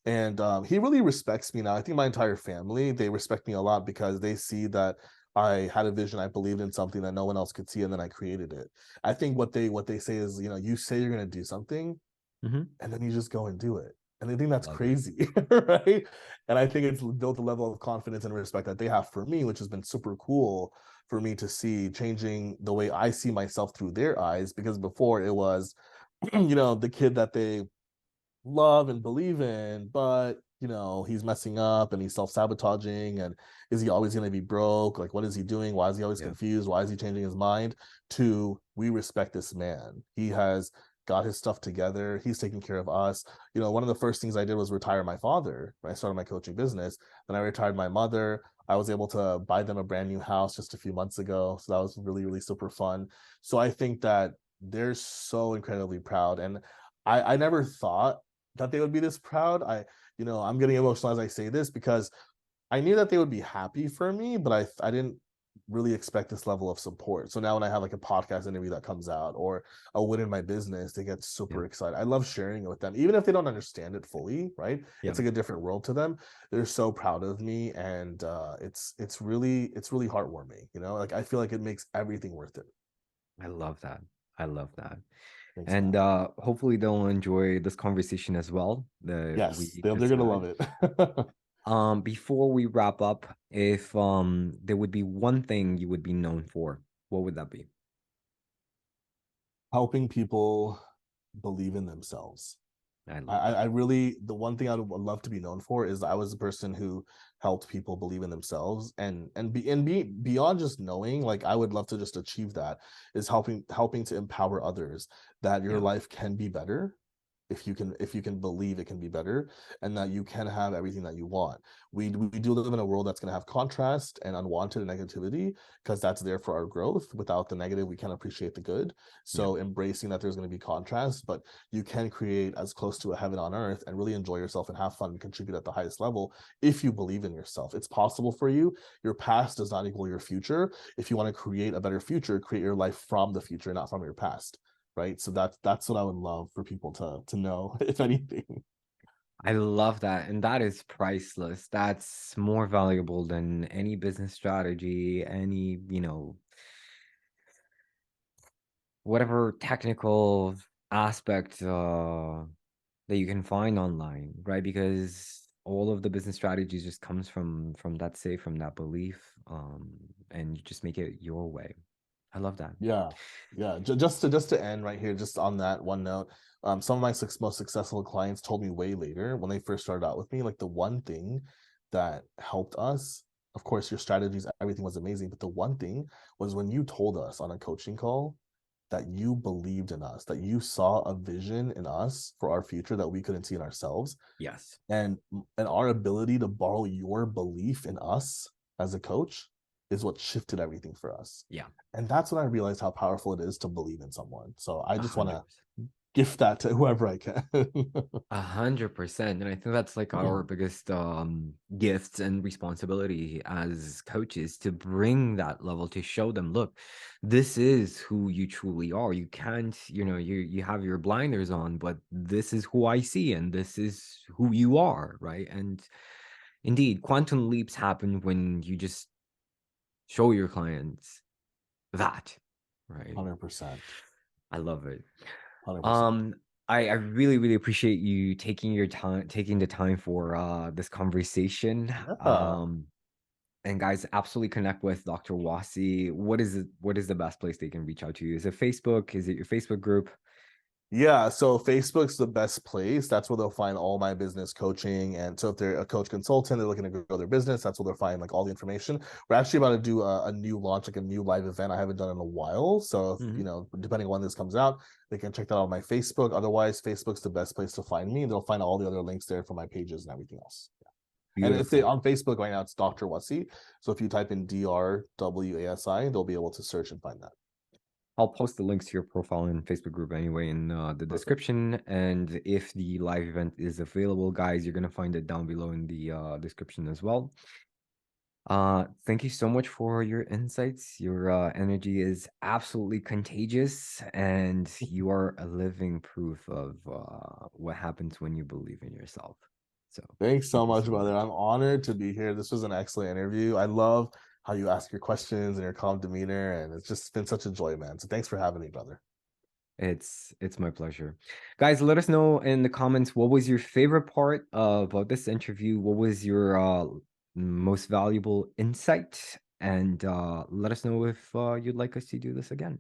And he really respects me now. I think my entire family, they respect me a lot because they see that I had a vision, I believed in something that no one else could see, and then I created it. I think what they say is, you say you're going to do something, Hmm. and then you just go and do it. And they think that's Love it. crazy, right? And I think it's built a level of confidence and respect that they have for me, which has been super cool for me to see, changing the way I see myself through their eyes. Because before it was, the kid that they love and believe in, but he's messing up and he's self-sabotaging, and is he always going to be broke? Like, what is he doing? Why is he always Yeah. confused? Why is he changing his mind? To, we respect this man. He has got his stuff together. He's taking care of us. One of the first things I did was retire my father when I started my coaching business. Then I retired my mother. I was able to buy them a brand new house just a few months ago, so that was really, really super fun. So I think that they're so incredibly proud, and I never thought that they would be this proud. I'm getting emotional as I say this because I knew that they would be happy for me, but I didn't really expect this level of support. So now when I have like a podcast interview that comes out or a win in my business, they get Yeah. super excited. I love sharing it with them, even if they don't understand it fully, right? Yeah. It's like a different world to them. They're so proud of me, and it's really heartwarming. Like I feel like it makes everything worth it. I love that. I love that. Thanks, And man. hopefully they'll enjoy this conversation as well that Yes, we they're just gonna had. love it. Before we wrap up, if there would be one thing you would be known for, what would that be? Helping people believe in themselves. I I, love I that. I really, the one thing I would love to be known for is I was the person who helped people believe in themselves, and be beyond just knowing, like I would love to just achieve that, is helping to empower others that your Yeah. life can be better if you can believe it can be better, and that you can have everything that you want. We do live in a world that's going to have contrast and unwanted negativity, because that's there for our growth. Without the negative, we can't appreciate the good. Yeah. So embracing that there's going to be contrast, but you can create as close to a heaven on earth and really enjoy yourself and have fun and contribute at the highest level if you believe in yourself. It's possible for you. Your past does not equal your future. If you want to create a better future, create your life from the future, not from your past. Right. So that's what I would love for people to know, if anything. I love that. And that is priceless. That's more valuable than any business strategy, any, whatever technical aspect that you can find online, right? Because all of the business strategies just comes from that say, from that belief, and you just make it your way. I love that. Yeah, yeah. Just to end right here, just on that one note, some of my most successful clients told me way later, when they first started out with me, like the one thing that helped us, of course, your strategies, everything was amazing, but the one thing was when you told us on a coaching call that you believed in us, that you saw a vision in us for our future that we couldn't see in ourselves, Yes. and our ability to borrow your belief in us as a coach is what shifted everything for us. Yeah. And that's when I realized how powerful it is to believe in someone. So I A just want hundred to percent. gift that to whoever I can. 100%. And I think that's like our biggest gifts and responsibility as coaches, to bring that level, to show them, look, this is who you truly are. You can't, you have your blinders on, but this is who I see and this is who you are, right? And indeed, quantum leaps happen when you just show your clients that, right? 100%. I love it. 100%. Um, I really, really appreciate you taking the time for this conversation. Yeah. Um, and guys, absolutely connect with Dr. Wasi. What is the best place they can reach out to you? Is it Facebook? Is it your Facebook group? Yeah, so Facebook's the best place. That's where they'll find all my business coaching. And so if they're a coach consultant, they're looking to grow their business, that's where they'll find like all the information. We're actually about to do a new launch, like a new live event I haven't done in a while. So if, Mhm. depending on when this comes out, they can check that out on my Facebook. Otherwise, Facebook's the best place to find me. They'll find all the other links there for my pages and everything else. Yeah. And if they Beautiful. on Facebook right now, it's Dr. Wasi. So if you type in DRWASI, they'll be able to search and find that. I'll post the links to your profile and Facebook group anyway in the Perfect. description. And if the live event is available, guys, you're gonna find it down below in the description as well. Thank you so much for your insights. Your energy is absolutely contagious, and you are a living proof of what happens when you believe in yourself. So, Thanks so thank you much, so brother. much. I'm honored to be here. This was an excellent interview. I love how you ask your questions and your calm demeanor, and it's just been such a joy, man. So thanks for having me, brother. It's my pleasure. Guys, let us know in the comments what was your favorite part of this interview? What was your most valuable insight? And let us know if you'd like us to do this again.